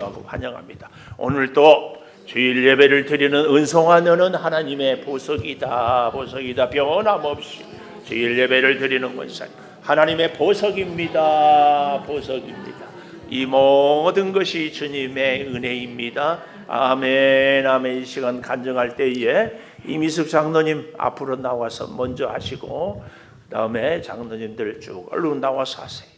축복하고 환영합니다. 오늘도 주일 예배를 드리는 은송한 은은 하나님의 보석이다. 보석이다. 변함없이 주일 예배를 드리는 권사 하나님의 보석입니다. 보석입니다. 이 모든 것이 주님의 은혜입니다. 아멘. 아멘. 이 시간 간증할 때에 이미숙 장로님 앞으로 나와서 먼저 하시고 다음에 장로님들 쭉 얼른 나와서 하세요.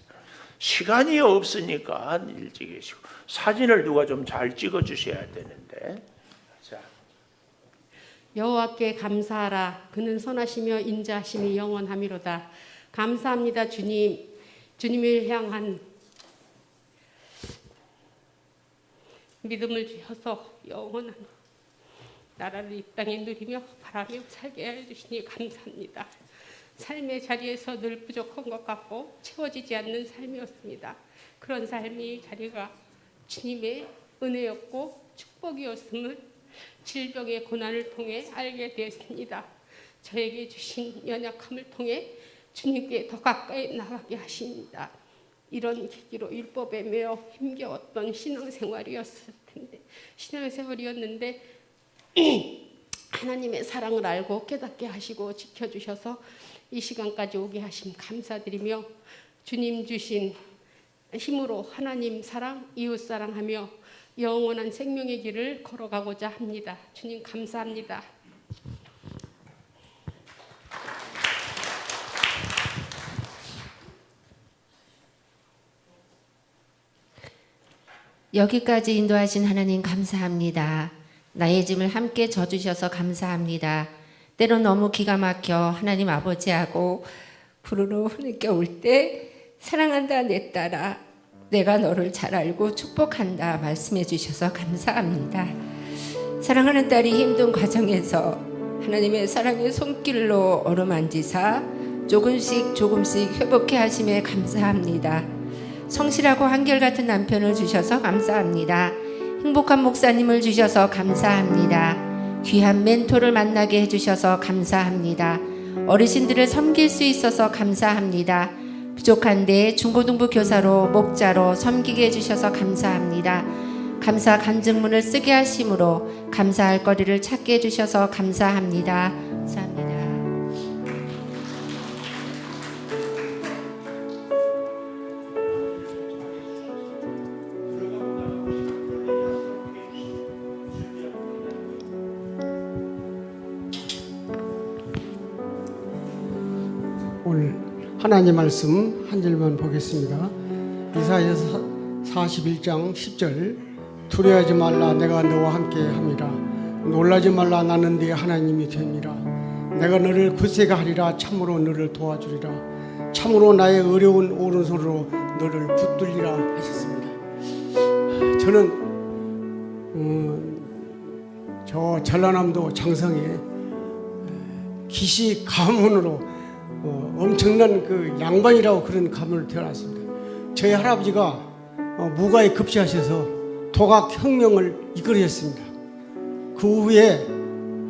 시간이 없으니까 일찍 계시고 사진을 누가 좀 잘 찍어 주셔야 되는데. 자. 여호와께 감사하라. 그는 선하시며 인자하심이 영원하미로다. 감사합니다. 주님. 주님을 향한 믿음을 주셔서 영원한 나라를 이 땅에 누리며 바라며 살게 해주시니 감사합니다. 삶의 자리에서 늘 부족한 것 같고 채워지지 않는 삶이었습니다. 그런 삶이 자리가 주님의 은혜였고 축복이었음을 질병의 고난을 통해 알게 되었습니다. 저에게 주신 연약함을 통해 주님께 더 가까이 나가게 하십니다. 이런 계기로 율법에 매여 힘겨웠던 신앙생활이었는데 하나님의 사랑을 알고 깨닫게 하시고 지켜주셔서 이 시간까지 오게 하심 감사드리며 주님 주신 힘으로 하나님 사랑, 이웃 사랑하며 영원한 생명의 길을 걸어가고자 합니다. 주님 감사합니다. 여기까지 인도하신 하나님 감사합니다. 나의 짐을 함께 져주셔서 감사합니다. 때론 너무 기가 막혀 하나님 아버지하고 부르러 흐느껴 올 때 사랑한다 내 딸아 내가 너를 잘 알고 축복한다 말씀해 주셔서 감사합니다. 사랑하는 딸이 힘든 과정에서 하나님의 사랑의 손길로 어루만지사 조금씩 회복해 하심에 감사합니다. 성실하고 한결같은 남편을 주셔서 감사합니다. 행복한 목사님을 주셔서 감사합니다. 귀한 멘토를 만나게 해주셔서 감사합니다. 어르신들을 섬길 수 있어서 감사합니다. 부족한데 중고등부 교사로 목자로 섬기게 해주셔서 감사합니다. 감사 간증문을 쓰게 하심으로 감사할 거리를 찾게 해주셔서 감사합니다. 감사합니다. 오늘 하나님 말씀 한 절만 보겠습니다. 이사야서 41장 10절 두려워하지 말라 내가 너와 함께 함이라 놀라지 말라 나는 네 하나님이 됨이라 내가 너를 굳세게 하리라 참으로 너를 도와주리라 참으로 나의 어려운 오른손으로 너를 붙들리라 하셨습니다. 저는 저 전라남도 장성에 기시 가문으로 엄청난 그 양반이라고 그런 가문을 태어났습니다. 저희 할아버지가 무가에 급제하셔서 도각혁명을 이끌으셨습니다. 그 후에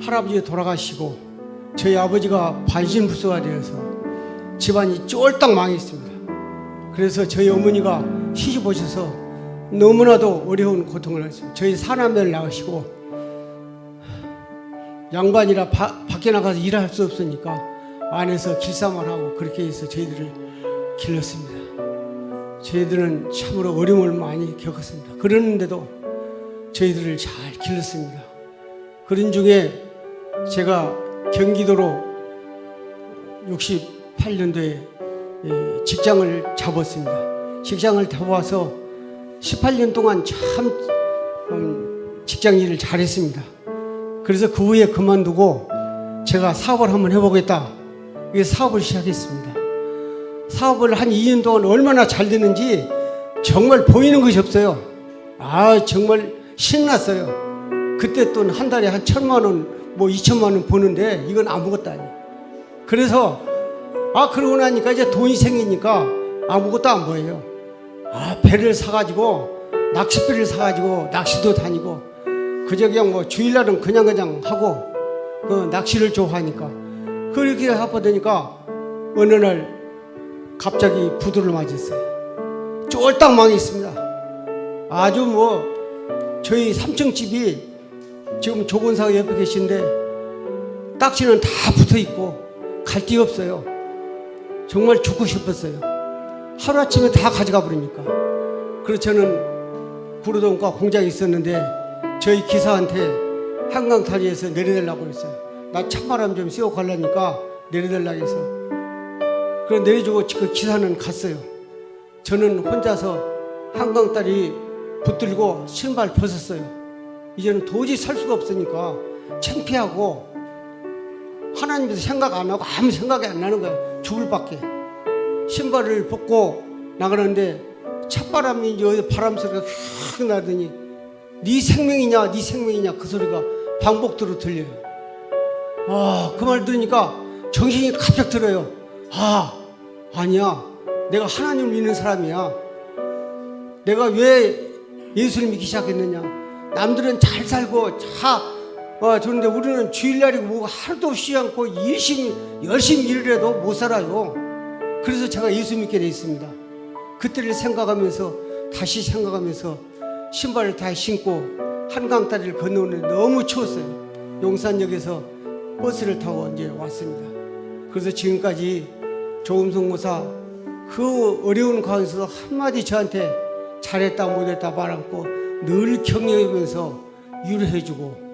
할아버지가 돌아가시고 저희 아버지가 반신부수가 되어서 집안이 쫄딱 망했습니다. 그래서 저희 어머니가 시집 오셔서 너무나도 어려운 고통을 하셨습니다. 저희 사남매를 나가시고 양반이라 밖에 나가서 일할 수 없으니까 안에서 길쌈을하고 그렇게 해서 저희들을 길렀습니다. 저희들은 참으로 어려움을 많이 겪었습니다. 그러는데도 저희들을 잘 길렀습니다. 그런 중에 제가 경기도로 68년도에 직장을 잡았습니다. 직장을 잡아서 18년 동안 참 직장 일을 잘했습니다. 그래서 그 후에 그만두고 제가 사업을 한번 해보겠다. 이 사업을 시작했습니다. 사업을 한 2년 동안 얼마나 잘 됐는지 정말 보이는 것이 없어요. 정말 신났어요. 그때 돈 한 달에 한 1,000만 원, 뭐 2천만 원 버는데 이건 아무것도 아니에요. 그래서 그러고 나니까 이제 돈이 생기니까 아무것도 안 보여요. 배를 사가지고 낚싯배를 사가지고 낚시도 다니고 그저 그냥 뭐 주일날은 그냥 하고 그 낚시를 좋아하니까 그렇게 하다 보니까 어느 날 갑자기 부도를 맞았어요. 쫄딱 망했습니다. 아주 뭐 저희 3층 집이 지금 조건사가 옆에 계신데 딱지는 다 붙어 있고 갈 데 없어요. 정말 죽고 싶었어요. 하루아침에 다 가져가 버리니까. 그래서 저는 구로동과 공장에 있었는데 저희 기사한테 한강 다리에서 내려달라고 했어요. 나 찬바람 좀 쐬고 가려니까 내려달라고 해서. 그래서 내려주고 그 기사는 갔어요. 저는 혼자서 한강 다리 붙들고 신발 벗었어요. 이제는 도저히 살 수가 없으니까 창피하고 하나님께서 생각 안 하고 아무 생각이 안 나는 거예요. 죽을 밖에. 신발을 벗고 나가는데 찬바람인지 어디 바람 소리가 휙 나더니 네 생명이냐 네 생명이냐 그 소리가 반복적으로 들려요. 그 말 들으니까 정신이 갑자기 들어요. 아니야, 내가 하나님을 믿는 사람이야. 내가 왜 예수를 믿기 시작했느냐. 남들은 잘 살고 그런데 우리는 주일날이고 뭐가 하루도 없이 않고 열심히 일을 해도 못 살아요. 그래서 제가 예수 믿게 돼 있습니다. 그때를 생각하면서 다시 생각하면서 신발을 다 신고 한강 다리를 건너오는데 너무 추웠어요. 용산역에서 버스를 타고 이제 왔습니다. 그래서 지금까지 조은성 목사 그 어려운 가운데서 한마디 저한테 잘했다 못했다 말 않고 늘 격려하면서 위로해주고,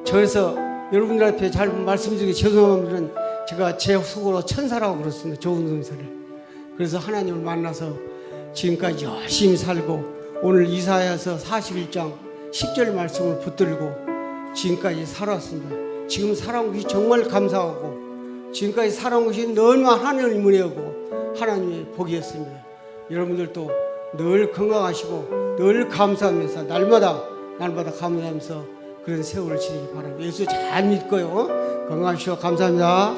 그래서 여러분들 앞에 잘 말씀드리기 죄송한 분들은 제가 제 속으로 천사라고 그렇습니다. 조은성 목사를. 그래서 하나님을 만나서 지금까지 열심히 살고 오늘 이사야서 41장 10절 말씀을 붙들고 지금까지 살아왔습니다. 지금 살아온 것이 정말 감사하고 지금까지 살아온 것이 너무나 하나님을 문의하고 하나님의 복이었습니다. 여러분들도 늘 건강하시고 늘 감사하면서 날마다 감사하면서 그런 세월을 지내기 바랍니다. 예수 잘 믿고요. 건강하시오. 감사합니다.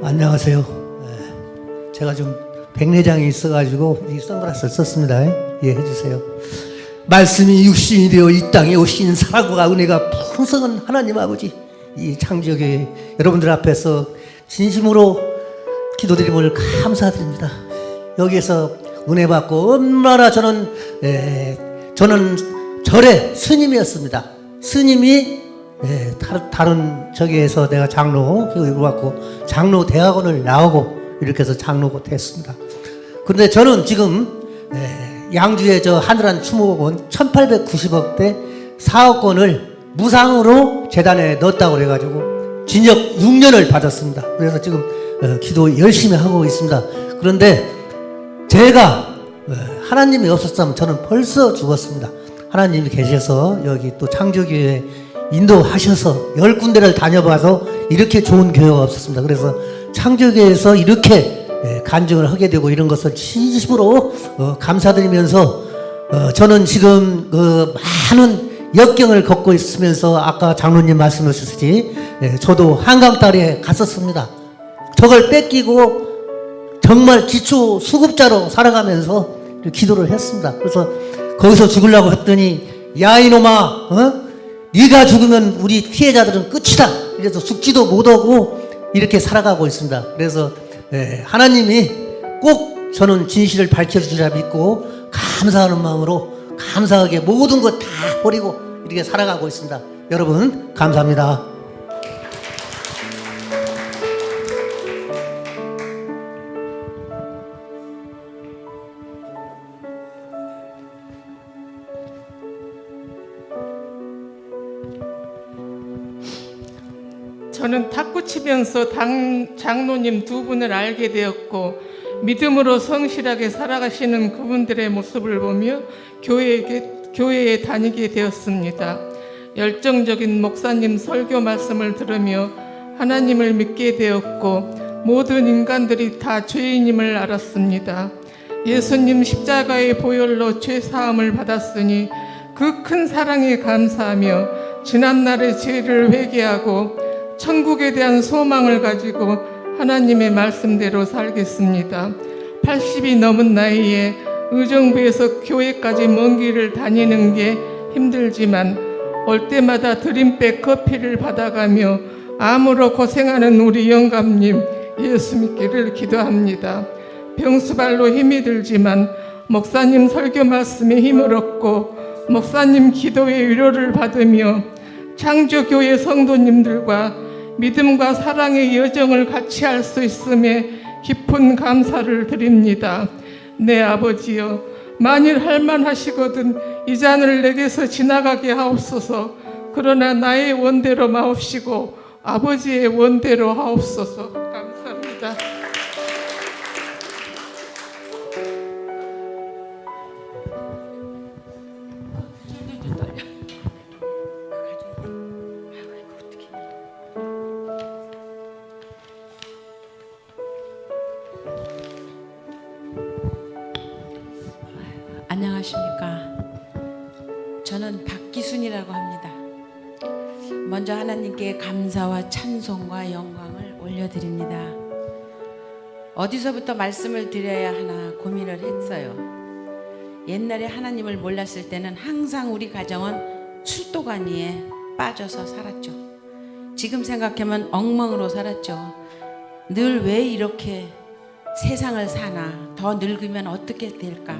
안녕하세요. 제가 좀 백내장이 있어가지고 이 선글라스를 썼습니다. 이해해 주세요. 말씀이 육신이 되어 이 땅에 오신 사랑과 은혜가 풍성한 하나님 아버지, 이 창조교회 여러분들 앞에서 진심으로 기도드림을 감사드립니다. 여기에서 은혜 받고 얼마나 저는 절의 스님이었습니다. 스님이 다른 저기에서 내가 장로 교육을 받고 장로 대학원을 나오고 이렇게 해서 장로가 됐습니다. 그런데 저는 지금 양주의 저 하늘한 추모공원 1890억대 사업권을 무상으로 재단에 넣었다고 그래가지고 징역 6년을 받았습니다. 그래서 지금 기도 열심히 하고 있습니다. 그런데 제가 하나님이 없었다면 저는 벌써 죽었습니다. 하나님이 계셔서 여기 또 창조교회 인도하셔서 10군데를 다녀봐서 이렇게 좋은 교회가 없었습니다. 그래서 창조교회에서 이렇게 간증을 하게 되고 이런 것을 진심으로 감사드리면서 저는 지금 많은 역경을 겪고 있으면서 아까 장로님 말씀하셨듯이 저도 한강다리에 갔었습니다. 저걸 뺏기고 정말 기초 수급자로 살아가면서 기도를 했습니다. 그래서 거기서 죽으려고 했더니 야 이놈아, 네가 죽으면 우리 피해자들은 끝이다. 그래서 죽지도 못하고 이렇게 살아가고 있습니다. 그래서 하나님이 꼭 저는 진실을 밝혀주리라 믿고 감사하는 마음으로 감사하게 모든 것 다 버리고 이렇게 살아가고 있습니다. 여러분 감사합니다. 저는 탁구 치면서 장로님 두 분을 알게 되었고 믿음으로 성실하게 살아가시는 그분들의 모습을 보며 교회에 다니게 되었습니다. 열정적인 목사님 설교 말씀을 들으며 하나님을 믿게 되었고 모든 인간들이 다 죄인임을 알았습니다. 예수님 십자가의 보혈로 죄 사함을 받았으니 그 큰 사랑에 감사하며 지난날의 죄를 회개하고 천국에 대한 소망을 가지고 하나님의 말씀대로 살겠습니다. 80이 넘은 나이에 의정부에서 교회까지 먼 길을 다니는 게 힘들지만 올 때마다 드림백 커피를 받아가며 암으로 고생하는 우리 영감님 예수 믿기를 기도합니다. 병수발로 힘이 들지만 목사님 설교 말씀에 힘을 얻고 목사님 기도의 위로를 받으며 창조교회 성도님들과 믿음과 사랑의 여정을 같이 할 수 있음에 깊은 감사를 드립니다. 내 아버지여, 만일 할만하시거든 이 잔을 내게서 지나가게 하옵소서. 그러나 나의 원대로 마옵시고 아버지의 원대로 하옵소서. 감사합니다. 안녕하십니까. 저는 박기순이라고 합니다. 먼저 하나님께 감사와 찬송과 영광을 올려드립니다. 어디서부터 말씀을 드려야 하나 고민을 했어요. 옛날에 하나님을 몰랐을 때는 항상 우리 가정은 술도가니에 빠져서 살았죠. 지금 생각하면 엉망으로 살았죠. 늘 왜 이렇게 세상을 사나, 더 늙으면 어떻게 될까.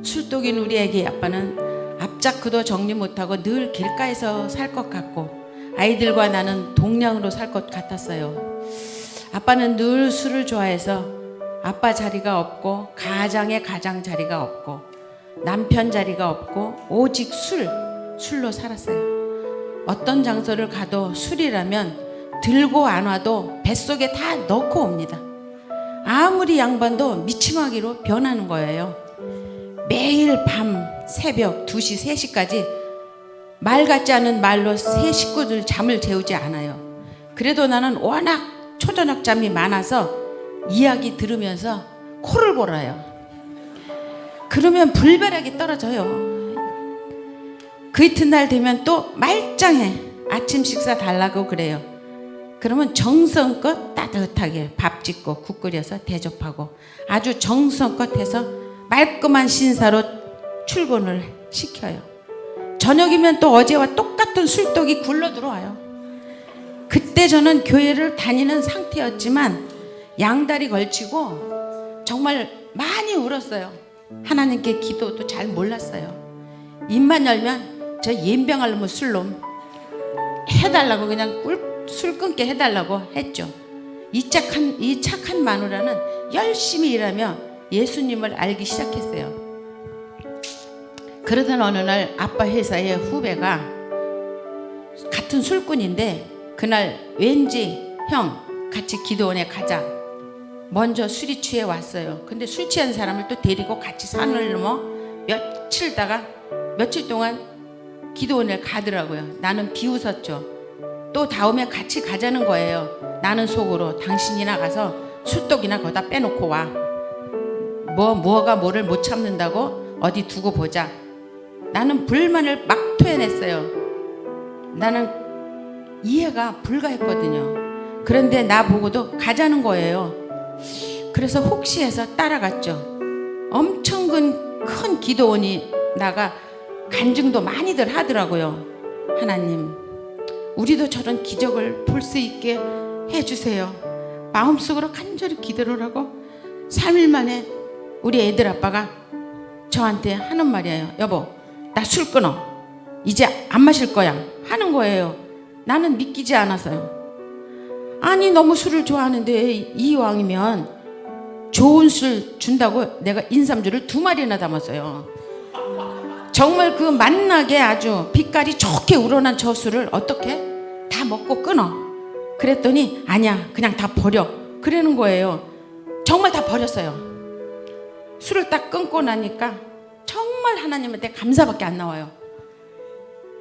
술독인 우리 애기 아빠는 앞자크도 정리 못하고 늘 길가에서 살 것 같고 아이들과 나는 동량으로 살 것 같았어요. 아빠는 늘 술을 좋아해서 아빠 자리가 없고 가장의 가장 자리가 없고 남편 자리가 없고 오직 술로 살았어요. 어떤 장소를 가도 술이라면 들고 안 와도 뱃속에 다 넣고 옵니다. 아무리 양반도 미치마기로 변하는 거예요. 매일 밤 새벽 2시, 3시까지 말 같지 않은 말로 새 식구들 잠을 재우지 않아요. 그래도 나는 워낙 초저녁잠이 많아서 이야기 들으면서 코를 골아요. 그러면 불벼락이 떨어져요. 그 이튿날 되면 또 말짱해. 아침 식사 달라고 그래요. 그러면 정성껏 따뜻하게 밥 짓고 국 끓여서 대접하고 아주 정성껏 해서 말끔한 신사로 출근을 시켜요. 저녁이면 또 어제와 똑같은 술독이 굴러 들어와요. 그때 저는 교회를 다니는 상태였지만 양다리 걸치고 정말 많이 울었어요. 하나님께 기도도 잘 몰랐어요. 입만 열면 저 옌병할 놈의 술놈 해달라고 그냥 술 끊게 해달라고 했죠. 이 착한 마누라는 열심히 일하며 예수님을 알기 시작했어요. 그러던 어느 날 아빠 회사의 후배가 같은 술꾼인데 그날 왠지 형 같이 기도원에 가자. 먼저 술이 취해 왔어요. 근데 술 취한 사람을 또 데리고 같이 산을 넘어 며칠 동안 기도원에 가더라고요. 나는 비웃었죠. 또 다음에 같이 가자는 거예요. 나는 속으로 당신이나 가서 술독이나 거기다 빼놓고 와. 뭐가 뭐를 못 참는다고 어디 두고 보자. 나는 불만을 막 토해냈어요. 나는 이해가 불가했거든요. 그런데 나 보고도 가자는 거예요. 그래서 혹시 해서 따라갔죠. 엄청 큰 기도원이 나가 간증도 많이들 하더라고요. 하나님, 우리도 저런 기적을 볼 수 있게 해주세요. 마음속으로 간절히 기도를 하고 3일 만에 우리 애들 아빠가 저한테 하는 말이에요. 여보, 나 술 끊어. 이제 안 마실 거야. 하는 거예요. 나는 믿기지 않아서요. 아니 너무 술을 좋아하는데 이왕이면 좋은 술 준다고 내가 인삼주를 2마리나 담았어요. 정말 그 맛나게 아주 빛깔이 좋게 우러난 저 술을 어떻게 다 먹고 끊어. 그랬더니 아니야 그냥 다 버려. 그러는 거예요. 정말 다 버렸어요. 술을 딱 끊고 나니까 정말 하나님한테 감사밖에 안 나와요.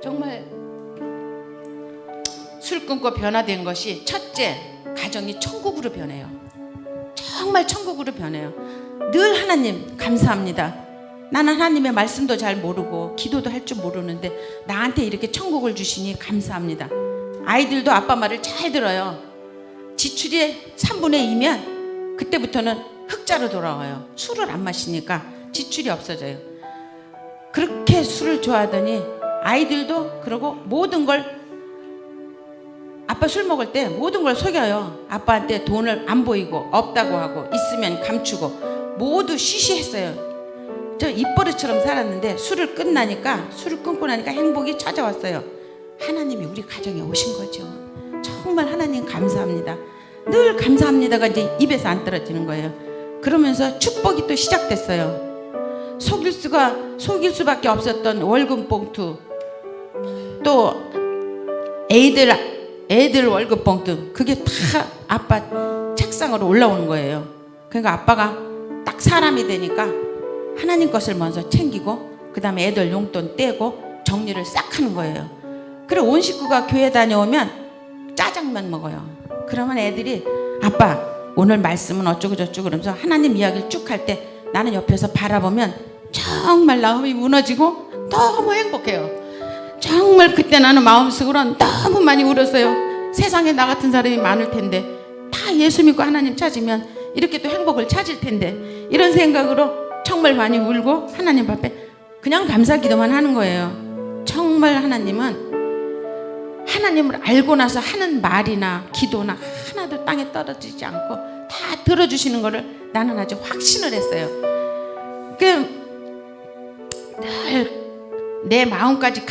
정말 술 끊고 변화된 것이 첫째, 가정이 천국으로 변해요. 정말 천국으로 변해요. 늘 하나님 감사합니다. 나는 하나님의 말씀도 잘 모르고 기도도 할 줄 모르는데 나한테 이렇게 천국을 주시니 감사합니다. 아이들도 아빠 말을 잘 들어요. 지출이 3분의 2면 그때부터는 흑자로 돌아와요. 술을 안 마시니까 지출이 없어져요. 그렇게 술을 좋아하더니 아이들도 그러고 모든 걸 아빠 술 먹을 때 모든 걸 속여요. 아빠한테 돈을 안 보이고 없다고 하고 있으면 감추고 모두 쉬쉬했어요. 저 입버릇처럼 살았는데 술을 끊고 나니까 행복이 찾아왔어요. 하나님이 우리 가정에 오신 거죠. 정말 하나님 감사합니다. 늘 감사합니다가 이제 입에서 안 떨어지는 거예요. 그러면서 축복이 또 시작됐어요. 속일 수밖에 없었던 월급 봉투, 또 애들 월급 봉투, 그게 다 아빠 책상으로 올라오는 거예요. 그러니까 아빠가 딱 사람이 되니까 하나님 것을 먼저 챙기고 그 다음에 애들 용돈 떼고 정리를 싹 하는 거예요. 그리고 온 식구가 교회 다녀오면 짜장면 먹어요. 그러면 애들이 아빠 오늘 말씀은 어쩌고 저쩌고 그러면서 하나님 이야기를 쭉 할 때 나는 옆에서 바라보면 정말 마음이 무너지고 너무 행복해요. 정말 그때 나는 마음속으로 너무 많이 울었어요. 세상에 나 같은 사람이 많을 텐데 다 예수 믿고 하나님 찾으면 이렇게 또 행복을 찾을 텐데, 이런 생각으로 정말 많이 울고 하나님 앞에 그냥 감사 기도만 하는 거예요. 정말 하나님을 알고 나서 하는 말이나 기도나 하나도 땅에 떨어지지 않고 다 들어주시는 거를 나는 아주 확신을 했어요. 늘 내 마음까지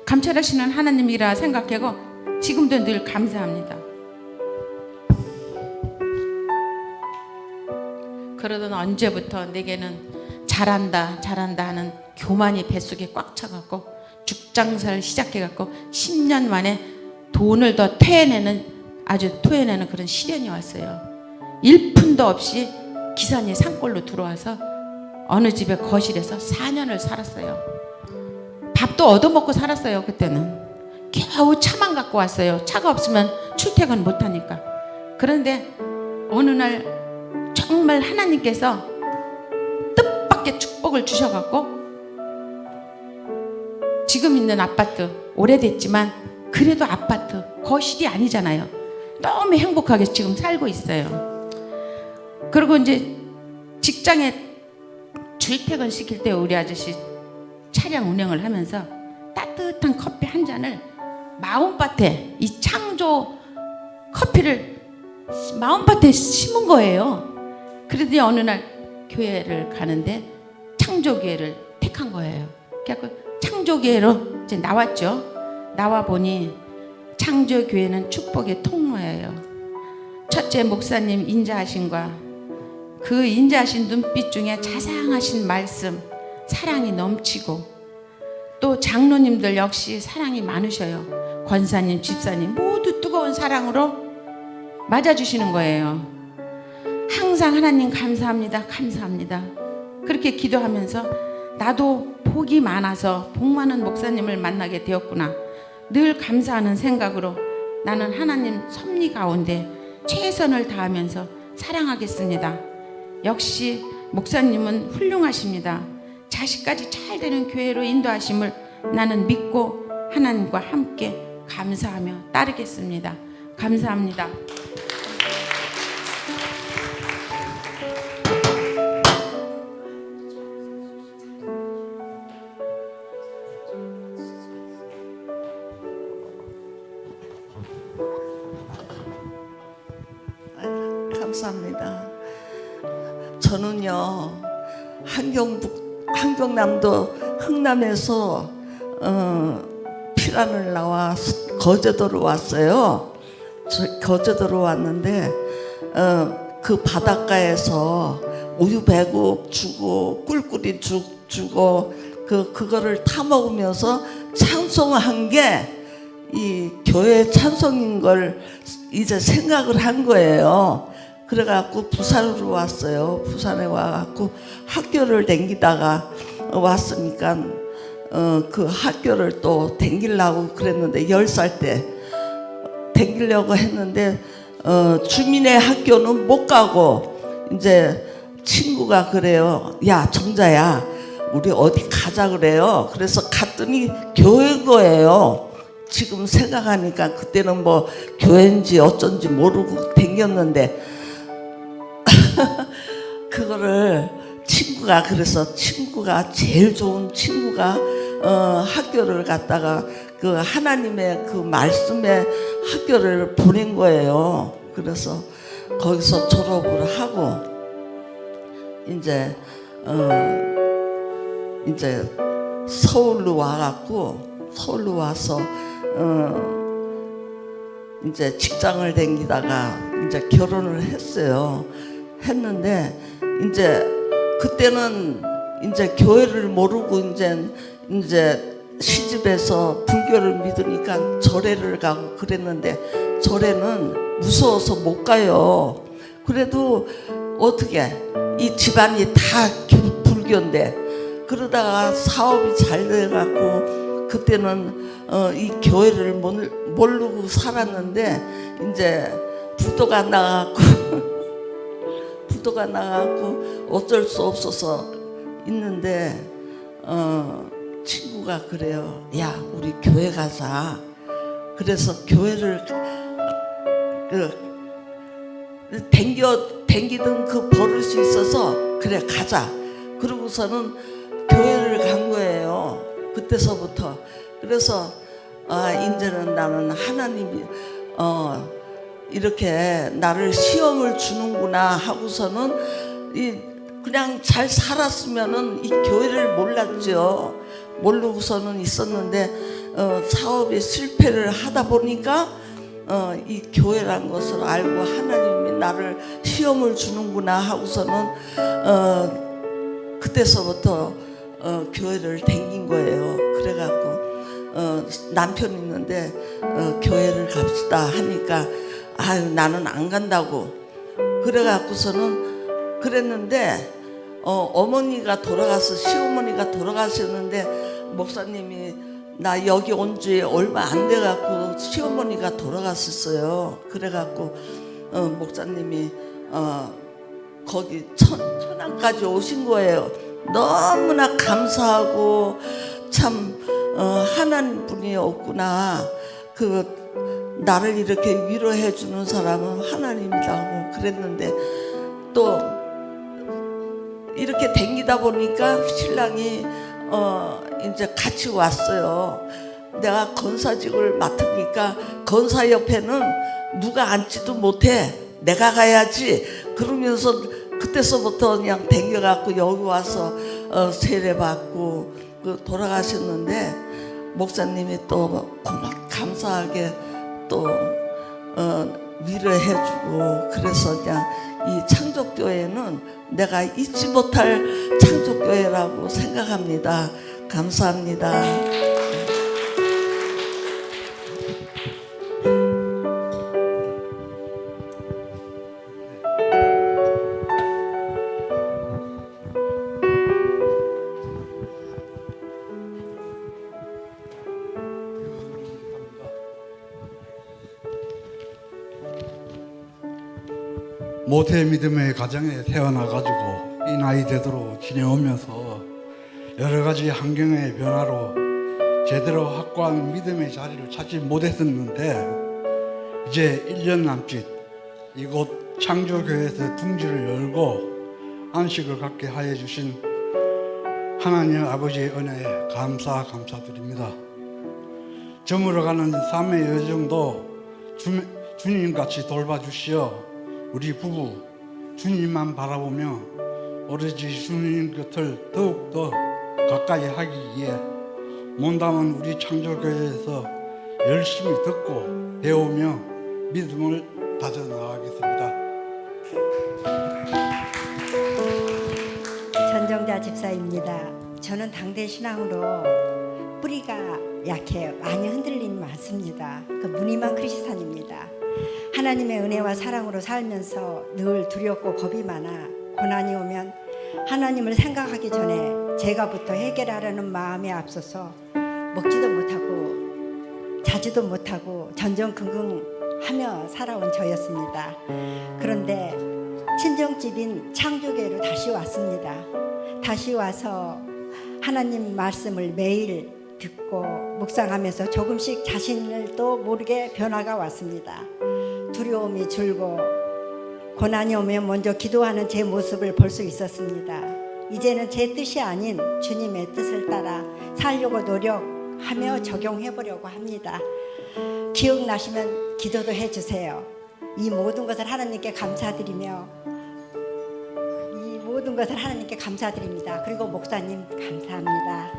감찰하시는 하나님이라 생각하고 지금도 늘 감사합니다. 그러던 언제부터 내게는 잘한다 하는 교만이 뱃속에 꽉 차갖고 죽장사를 시작해갖고 10년 만에 돈을 더 토해내는 그런 시련이 왔어요. 1푼도 없이 기산이 산골로 들어와서 어느 집의 거실에서 4년을 살았어요. 밥도 얻어먹고 살았어요. 그때는 겨우 차만 갖고 왔어요. 차가 없으면 출퇴근 못하니까. 그런데 어느 날 정말 하나님께서 뜻밖의 축복을 주셔갖고 지금 있는 아파트, 오래됐지만 그래도 아파트, 거실이 아니잖아요. 너무 행복하게 지금 살고 있어요. 그리고 이제 직장에 출퇴근 시킬 때 우리 아저씨 차량 운행을 하면서 따뜻한 커피 한 잔을 마음밭에, 이 창조 커피를 마음밭에 심은 거예요. 그러더니 어느 날 교회를 가는데 창조교회를 택한 거예요. 그래서 창조교회로 이제 나왔죠. 나와 보니 창조교회는 축복의 통로예요. 첫째, 목사님 인자하심과 그 인자하신 눈빛 중에 자상하신 말씀, 사랑이 넘치고, 또 장로님들 역시 사랑이 많으셔요. 권사님, 집사님 모두 뜨거운 사랑으로 맞아주시는 거예요. 항상 하나님 감사합니다, 감사합니다. 그렇게 기도하면서 나도 복이 많아서 복 많은 목사님을 만나게 되었구나. 늘 감사하는 생각으로 나는 하나님 섭리 가운데 최선을 다하면서 사랑하겠습니다. 역시 목사님은 훌륭하십니다. 자식까지 잘 되는 교회로 인도하심을 나는 믿고 하나님과 함께 감사하며 따르겠습니다. 감사합니다. 감사합니다. 저는요, 한경남도 흥남에서 피란을 나와 거제도로 왔어요. 거제도로 왔는데 그 바닷가에서 우유배국 주고 꿀꿀이 죽 주고 그거를 타 먹으면서 찬송한 게 이 교회 찬송인 걸 이제 생각을 한 거예요. 그래갖고 부산으로 왔어요. 부산에 와갖고 학교를 댕기다가 왔으니까 그 학교를 또 댕기려고 그랬는데 10살 때 댕기려고 했는데 주민의 학교는 못 가고 이제 친구가 그래요. 야, 정자야, 우리 어디 가자 그래요. 그래서 갔더니 교회인 거예요. 지금 생각하니까 그때는 뭐 교회인지 어쩐지 모르고 댕겼는데 그거를 친구가 제일 좋은 친구가 학교를 갔다가 그 하나님의 그 말씀의 학교를 보낸 거예요. 그래서 거기서 졸업을 하고 이제 서울로 와서 이제 직장을 다니다가 이제 결혼을 했어요. 했는데 이제 그때는 이제 교회를 모르고 이제 시집에서 불교를 믿으니까 절에를 가고 그랬는데 절에는 무서워서 못 가요. 그래도 어떻게 이 집안이 다 불교인데 그러다가 사업이 잘 돼갖고 그때는 이 교회를 모르고 살았는데 이제 부도가 나가고 어쩔 수 없어서 있는데 친구가 그래요. 야, 우리 교회 가자. 그래서 교회를 댕기던 그 버릇이 있어서 그래 가자. 그러고서는 교회를 간 거예요. 그때서부터. 그래서 이제는 나는 하나님이 이렇게 나를 시험을 주는구나 하고서는 그냥 잘 살았으면은 이 교회를 몰랐죠. 모르고서는 있었는데 사업에 실패를 하다 보니까 이 교회란 것을 알고 하나님이 나를 시험을 주는구나 하고서는 그때서부터 교회를 다닌 거예요. 그래갖고 남편 있는데 교회를 갑시다 하니까 아유 나는 안 간다고 그래갖고서는 그랬는데 어머니가 돌아가서 시어머니가 돌아가셨는데 목사님이 나 여기 온 지 얼마 안 돼갖고 시어머니가 돌아갔었어요. 그래갖고 목사님이 거기 천안까지 오신 거예요. 너무나 감사하고 참 하나님 분이 없구나. 나를 이렇게 위로해 주는 사람은 하나님이라고 그랬는데 또 이렇게 댕기다 보니까 신랑이 이제 같이 왔어요. 내가 건사직을 맡으니까 건사 옆에는 누가 앉지도 못해. 내가 가야지. 그러면서 그때서부터 그냥 댕겨갖고 여기 와서 세례받고 돌아가셨는데 목사님이 또 감사하게 또 위로해주고 그래서 그냥 이 창조교회는 내가 잊지 못할 창조교회라고 생각합니다. 감사합니다. 모태 믿음의 가정에 태어나가지고 이 나이 되도록 지내오면서 여러 가지 환경의 변화로 제대로 확고한 믿음의 자리를 찾지 못했었는데 이제 1년 남짓 이곳 창조교회에서 둥지를 열고 안식을 갖게 하여 주신 하나님 아버지의 은혜에 감사드립니다. 저물어가는 삶의 여정도 주님같이 돌봐주시어 우리 부부 주님만 바라보며 오로지 주님 곁을 더욱더 가까이 하기 위해 몸담은 우리 창조교회에서 열심히 듣고 배우며 믿음을 다져나가겠습니다. 전정자 집사입니다. 저는 당대 신앙으로 뿌리가 약해요. 많이 흔들림이 많습니다. 그 무늬만 크리스찬입니다. 하나님의 은혜와 사랑으로 살면서 늘 두렵고 겁이 많아 고난이 오면 하나님을 생각하기 전에 제가부터 해결하려는 마음에 앞서서 먹지도 못하고 자지도 못하고 전전긍긍하며 살아온 저였습니다. 그런데 친정집인 창조교회로 다시 왔습니다. 다시 와서 하나님 말씀을 매일 듣고 묵상하면서 조금씩 자신을 또 모르게 변화가 왔습니다. 두려움이 줄고 고난이 오면 먼저 기도하는 제 모습을 볼 수 있었습니다. 이제는 제 뜻이 아닌 주님의 뜻을 따라 살려고 하며 적용해 보려고 합니다. 기억나시면 기도도 해주세요. 이 모든 것을 하나님께 감사드리며 이 모든 것을 하나님께 감사드립니다. 그리고 목사님 감사합니다.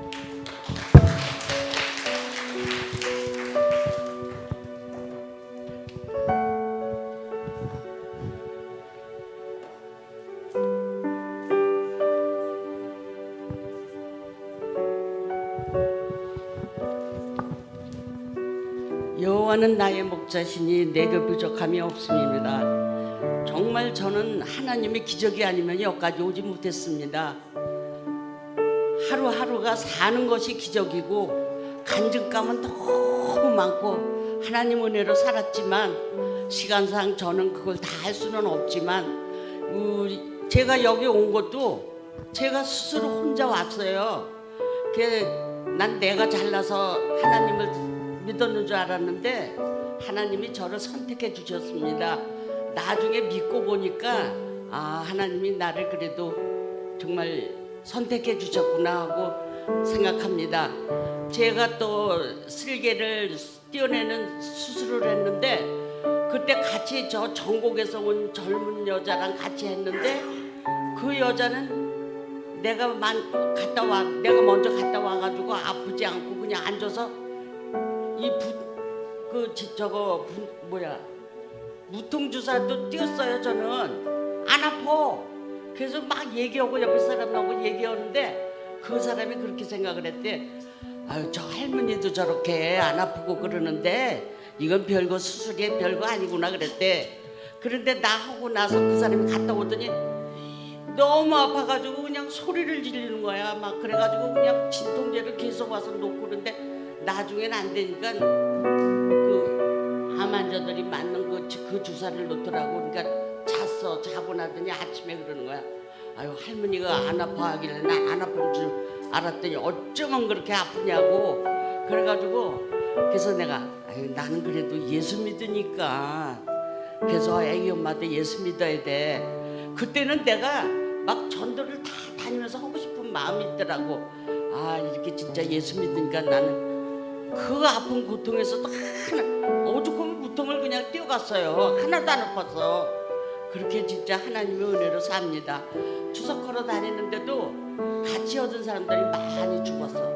여호와는 나의 목자시니 내게 부족함이 없음입니다. 정말 저는 하나님의 기적이 아니면 여기까지 오지 못했습니다. 하루하루가 사는 것이 기적이고 간증감은 너무 많고 하나님 은혜로 살았지만 시간상 저는 그걸 다 할 수는 없지만 제가 여기 온 것도 제가 스스로 혼자 왔어요. 난 내가 잘나서 하나님을 믿었는 줄 알았는데 하나님이 저를 선택해 주셨습니다. 나중에 믿고 보니까 하나님이 나를 그래도 정말 선택해 주셨구나 하고 생각합니다. 제가 또 슬개를 떼어내는 수술을 했는데 그때 같이 저 전국에서 온 젊은 여자랑 같이 했는데 그 여자는 내가 먼저 갔다 와가지고 아프지 않고 그냥 앉아서 무통주사도 띄었어요. 저는 안 아파. 그래서 막 얘기하고 옆에 사람하고 얘기하는데 그 사람이 그렇게 생각을 했대. 아유, 저 할머니도 저렇게 안 아프고 그러는데 이건 별거 수술이 별거 아니구나 그랬대. 그런데 나 하고 나서 그 사람이 갔다 오더니 너무 아파가지고 그냥 소리를 지르는 거야. 막 그래가지고 그냥 진통제를 계속 와서 놓고 그런데 나중엔 안 되니까 그 암환자들이 맞는 그 주사를 놓더라고. 그러니까 자고 나더니 아침에 그러는 거야. 아유, 할머니가 안 아파하길래 난 안 아픈 줄 알았더니 어쩌면 그렇게 아프냐고. 그래가지고 그래서 내가 나는 그래도 예수 믿으니까 그래서 애기 엄마도 예수 믿어야 돼. 그때는 내가 막 전도를 다 다니면서 하고 싶은 마음이 있더라고. 이렇게 진짜 예수 믿으니까 나는 그 아픈 고통에서도 오죽하면 고통을 그냥 뛰어갔어요. 하나도 안 아파서. 그렇게 진짜 하나님의 은혜로 삽니다. 추석하러 다니는데도 같이 얻은 사람들이 많이 죽었어.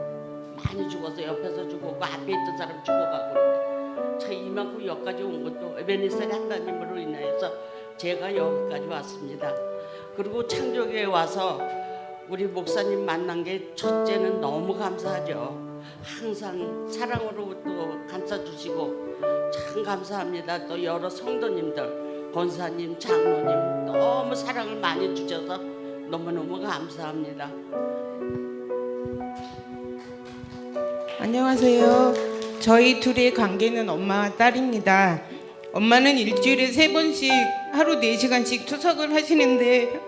옆에서 죽었고 앞에 있던 사람 죽어가고 그런데 참 이만큼 여기까지 온 것도 에베네셀 하나님으로 인하여서 제가 여기까지 왔습니다. 그리고 창조교에 와서 우리 목사님 만난 게 첫째는 너무 감사하죠. 항상 사랑으로 또 감싸주시고 참 감사합니다. 또 여러 성도님들, 권사님, 장로님 너무 사랑을 많이 주셔서 너무너무 감사합니다. 안녕하세요. 저희 둘의 관계는 엄마와 딸입니다. 엄마는 일주일에 3번씩 하루 4시간씩 투석을 하시는데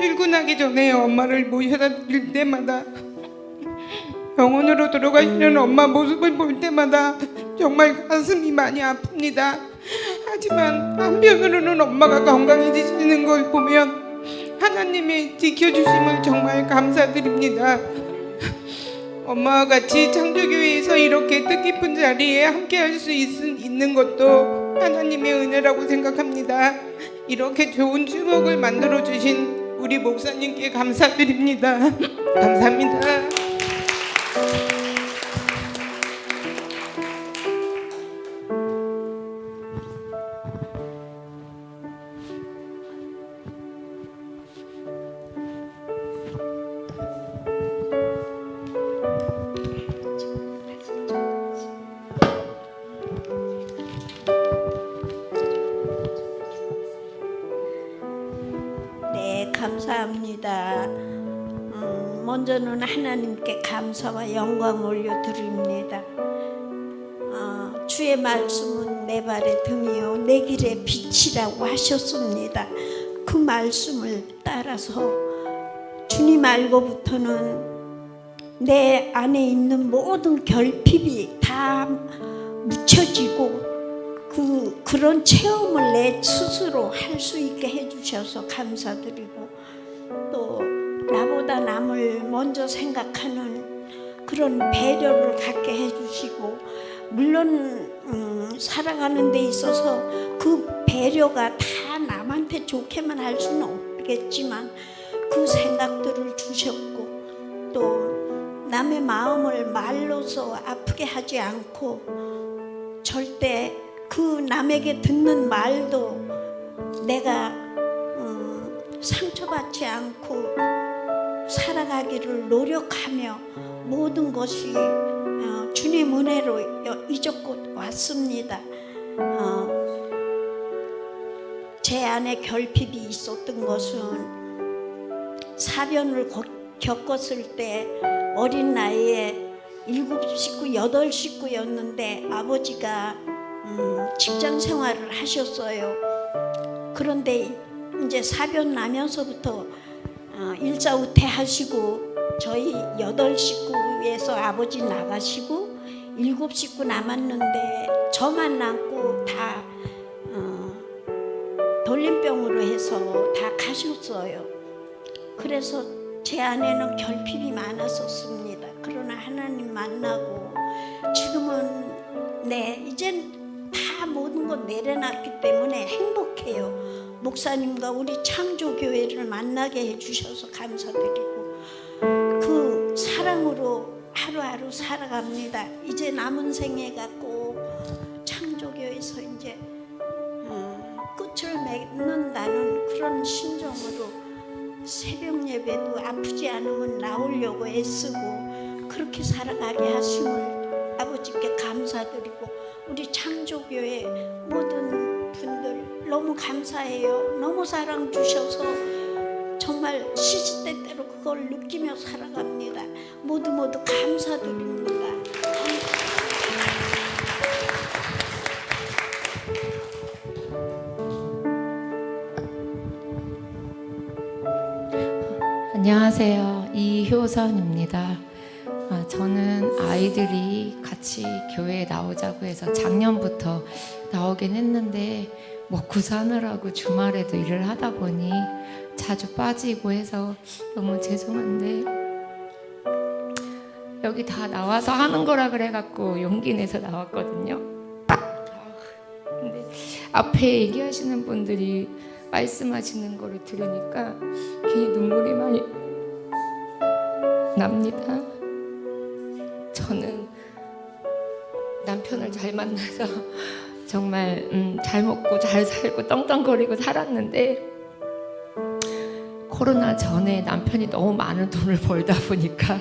출근하기 전에 엄마를 모셔다 드릴 때마다 병원으로 들어가시는 엄마 모습을 볼 때마다 정말 가슴이 많이 아픕니다. 하지만 한편으로는 엄마가 건강해지시는 걸 보면 하나님의 지켜주심을 정말 감사드립니다. 엄마와 같이 창조교회에서 이렇게 뜻깊은 자리에 함께 할 수 있는 것도 하나님의 은혜라고 생각합니다. 이렇게 좋은 추억을 만들어주신 우리 목사님께 감사드립니다. 감사합니다. 네, 감사합니다. 먼저는 하나님께 감사와 영광 올려드립니다. 주의 말씀은 내 발의 등이요 내 길의 빛이라고 하셨습니다. 그 말씀을 따라서 주님 알고부터는 내 안에 있는 모든 결핍이 다 묻혀지고 그런 체험을 내 스스로 할 수 있게 해주셔서 감사드리고 또 나보다 남을 먼저 생각하는 그런 배려를 갖게 해주시고, 물론 살아가는 데 있어서 그 배려가 다 남한테 좋게만 할 수는 없겠지만 그 생각들을 주셨고, 또 남의 마음을 말로서 아프게 하지 않고 절대 그 남에게 듣는 말도 내가 상처받지 않고 살아가기를 노력하며 모든 것이 주님 은혜로 이적고 왔습니다. 제 안에 결핍이 있었던 것은 사변을 겪었을 때 어린 나이에 7식구, 8식구였는데 아버지가 직장 생활을 하셨어요. 그런데 이제 사변 나면서부터 일사후퇴 하시고 저희 8식구에서 아버지 나가시고 7식구 남았는데 저만 남고 다 돌림병으로 해서 다 가셨어요. 그래서 제 안에는 결핍이 많았었습니다. 그러나 하나님 만나고 지금은 이젠 다 모든 것 내려놨기 때문에 행복해요. 목사님과 우리 창조교회를 만나게 해주셔서 감사드리고 그 사랑으로 하루하루 살아갑니다. 이제 남은 생애가 꼭 창조교회에서 이제 끝을 맺는다는 그런 심정으로 새벽 예배도 아프지 않으면 나오려고 애쓰고 그렇게 살아가게 하심을 아버지께 감사드리고 우리 창조교회 모든 분들 너무 감사해요. 너무 사랑 주셔서 정말 시시때때로 그걸 느끼며 살아갑니다. 모두 감사드립니다. 안녕하세요. 이효선입니다. 저는 아이들이 같이 교회에 나오자고 해서 작년부터 나오긴 했는데 먹고 사느라고 주말에도 일을 하다 보니 자주 빠지고 해서 너무 죄송한데 여기 다 나와서 하는 거라 그래갖고 용기 내서 나왔거든요. 근데 앞에 얘기하시는 분들이 말씀하시는 거를 들으니까 괜히 눈물이 많이 납니다. 저는 남편을 잘 만나서 정말 잘 먹고 잘 살고 떵떵거리고 살았는데 코로나 전에 남편이 너무 많은 돈을 벌다 보니까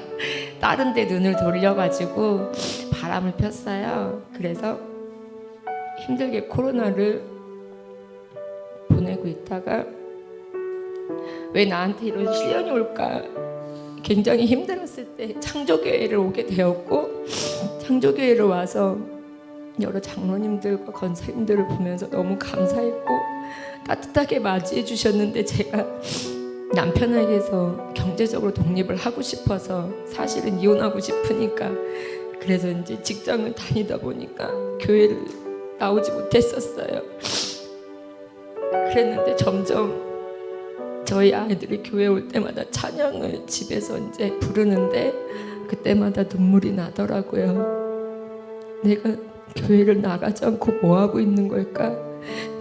다른 데 눈을 돌려가지고 바람을 폈어요. 그래서 힘들게 코로나를 보내고 있다가 왜 나한테 이런 시련이 올까 굉장히 힘들었을 때 창조교회를 오게 되었고 창조교회를 와서 여러 장로님들과 권사님들을 보면서 너무 감사했고 따뜻하게 맞이해 주셨는데 제가 남편에게서 경제적으로 독립을 하고 싶어서 사실은 이혼하고 싶으니까 그래서 이제 직장을 다니다 보니까 교회를 나오지 못했었어요. 그랬는데 점점 저희 아이들이 교회 올 때마다 찬양을 집에서 이제 부르는데 그때마다 눈물이 나더라고요. 내가 교회를 나가지 않고 뭐 하고 있는 걸까?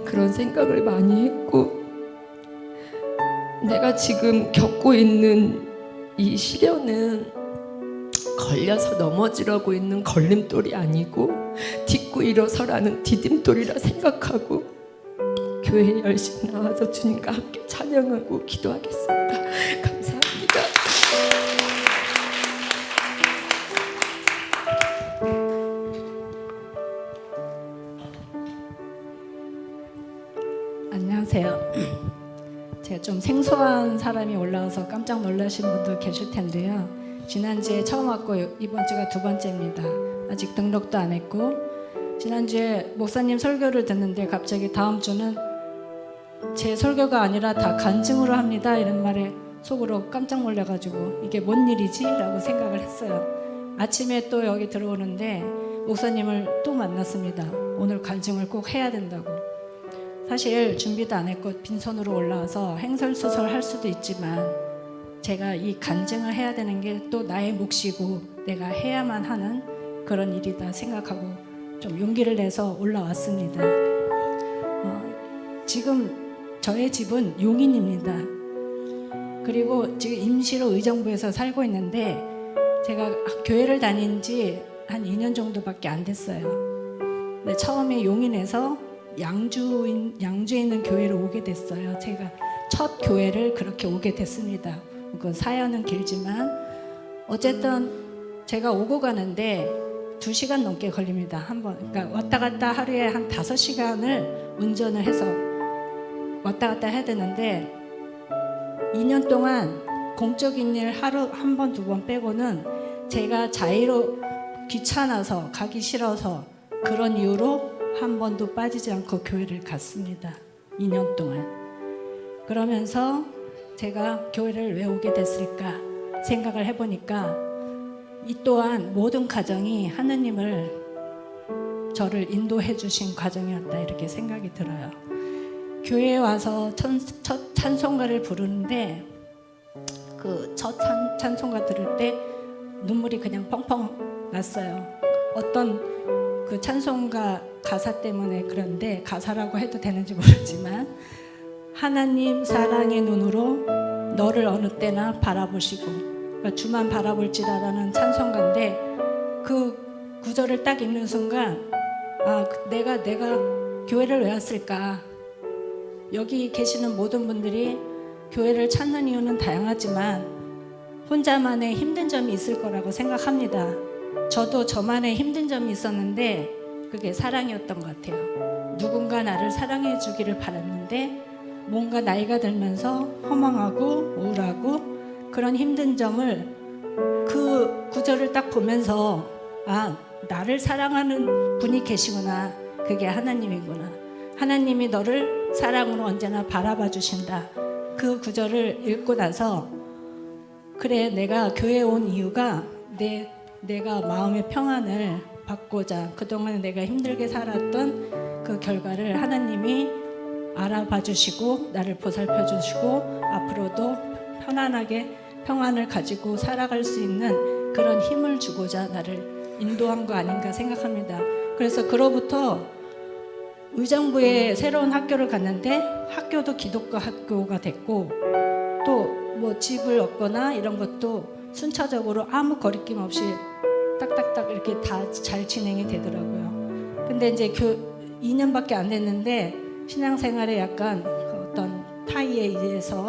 그런 생각을 많이 했고 내가 지금 겪고 있는 이 시련은 걸려서 넘어지려고 있는 걸림돌이 아니고 딛고 일어서라는 디딤돌이라 생각하고 교회에 열심히 나와서 주님과 함께 찬양하고 기도하겠습니다. 감사합니다. 안녕하세요. 제가 좀 생소한 사람이 올라와서 깜짝 놀라신 분도 계실 텐데요. 지난주에 처음 왔고 이번 주가 2번째입니다. 아직 등록도 안 했고 지난주에 목사님 설교를 듣는데 갑자기 다음 주는 제 설교가 아니라 다 간증으로 합니다 이런 말에 속으로 깜짝 놀라가지고 이게 뭔 일이지? 라고 생각을 했어요. 아침에 또 여기 들어오는데 목사님을 또 만났습니다. 오늘 간증을 꼭 해야 된다고. 사실 준비도 안 했고 빈손으로 올라와서 행설수설 할 수도 있지만 제가 이 간증을 해야 되는 게 또 나의 몫이고 내가 해야만 하는 그런 일이다 생각하고 좀 용기를 내서 올라왔습니다. 지금 저의 집은 용인입니다. 그리고 지금 임시로 의정부에서 살고 있는데 제가 교회를 다닌 지 한 2년 정도밖에 안 됐어요. 근데 처음에 용인에서 양주에 있는 교회를 오게 됐어요. 제가 첫 교회를 그렇게 오게 됐습니다. 그 사연은 길지만 어쨌든 제가 오고 가는데 2시간 넘게 걸립니다. 한 번. 그러니까 왔다 갔다 하루에 한 5시간을 운전을 해서 왔다 갔다 해야 되는데 2년 동안 공적인 일 하루 한 번, 2번 빼고는 제가 자의로 귀찮아서 가기 싫어서 그런 이유로 한 번도 빠지지 않고 교회를 갔습니다. 2년 동안. 그러면서 제가 교회를 왜 오게 됐을까 생각을 해보니까 이 또한 모든 가정이 하느님을 저를 인도해 주신 과정이었다 이렇게 생각이 들어요. 교회에 와서 첫 찬송가를 부르는데 그 첫 찬송가 들을 때 눈물이 그냥 펑펑 났어요. 어떤 그 찬송가 가사 때문에 그런데 가사라고 해도 되는지 모르지만 하나님 사랑의 눈으로 너를 어느 때나 바라보시고 그러니까 주만 바라볼지라라는 찬송가인데 그 구절을 딱 읽는 순간 내가 교회를 왜 왔을까? 여기 계시는 모든 분들이 교회를 찾는 이유는 다양하지만 혼자만의 힘든 점이 있을 거라고 생각합니다. 저도 저만의 힘든 점이 있었는데 그게 사랑이었던 것 같아요. 누군가 나를 사랑해 주기를 바랐는데 뭔가 나이가 들면서 허망하고 우울하고 그런 힘든 점을 그 구절을 딱 보면서 나를 사랑하는 분이 계시구나. 그게 하나님이구나. 하나님이 너를 사랑으로 언제나 바라봐 주신다. 그 구절을 읽고 나서 그래 내가 교회에 온 이유가 내가 마음의 평안을 받고자 그동안 내가 힘들게 살았던 그 결과를 하나님이 알아봐 주시고 나를 보살펴 주시고 앞으로도 편안하게 평안을 가지고 살아갈 수 있는 그런 힘을 주고자 나를 인도한 거 아닌가 생각합니다. 그래서 그로부터 의정부에 새로운 학교를 갔는데 학교도 기독교 학교가 됐고 또 뭐 집을 얻거나 이런 것도 순차적으로 아무 거리낌 없이 딱딱딱 이렇게 다 잘 진행이 되더라고요. 근데 이제 2년밖에 안 됐는데 신앙생활에 약간 어떤 타이에 의해서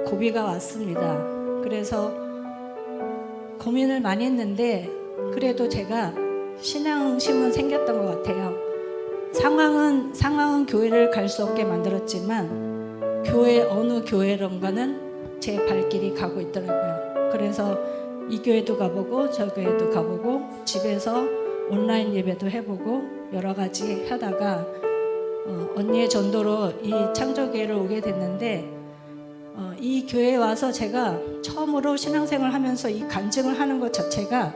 고비가 왔습니다. 그래서 고민을 많이 했는데 그래도 제가 신앙심은 생겼던 것 같아요. 상황은 교회를 갈 수 없게 만들었지만 어느 교회론가는 제 발길이 가고 있더라고요. 그래서 이 교회도 가보고 저 교회도 가보고 집에서 온라인 예배도 해보고 여러 가지 하다가 언니의 전도로 이 창조교회를 오게 됐는데 이 교회에 와서 제가 처음으로 신앙생활을 하면서 이 간증을 하는 것 자체가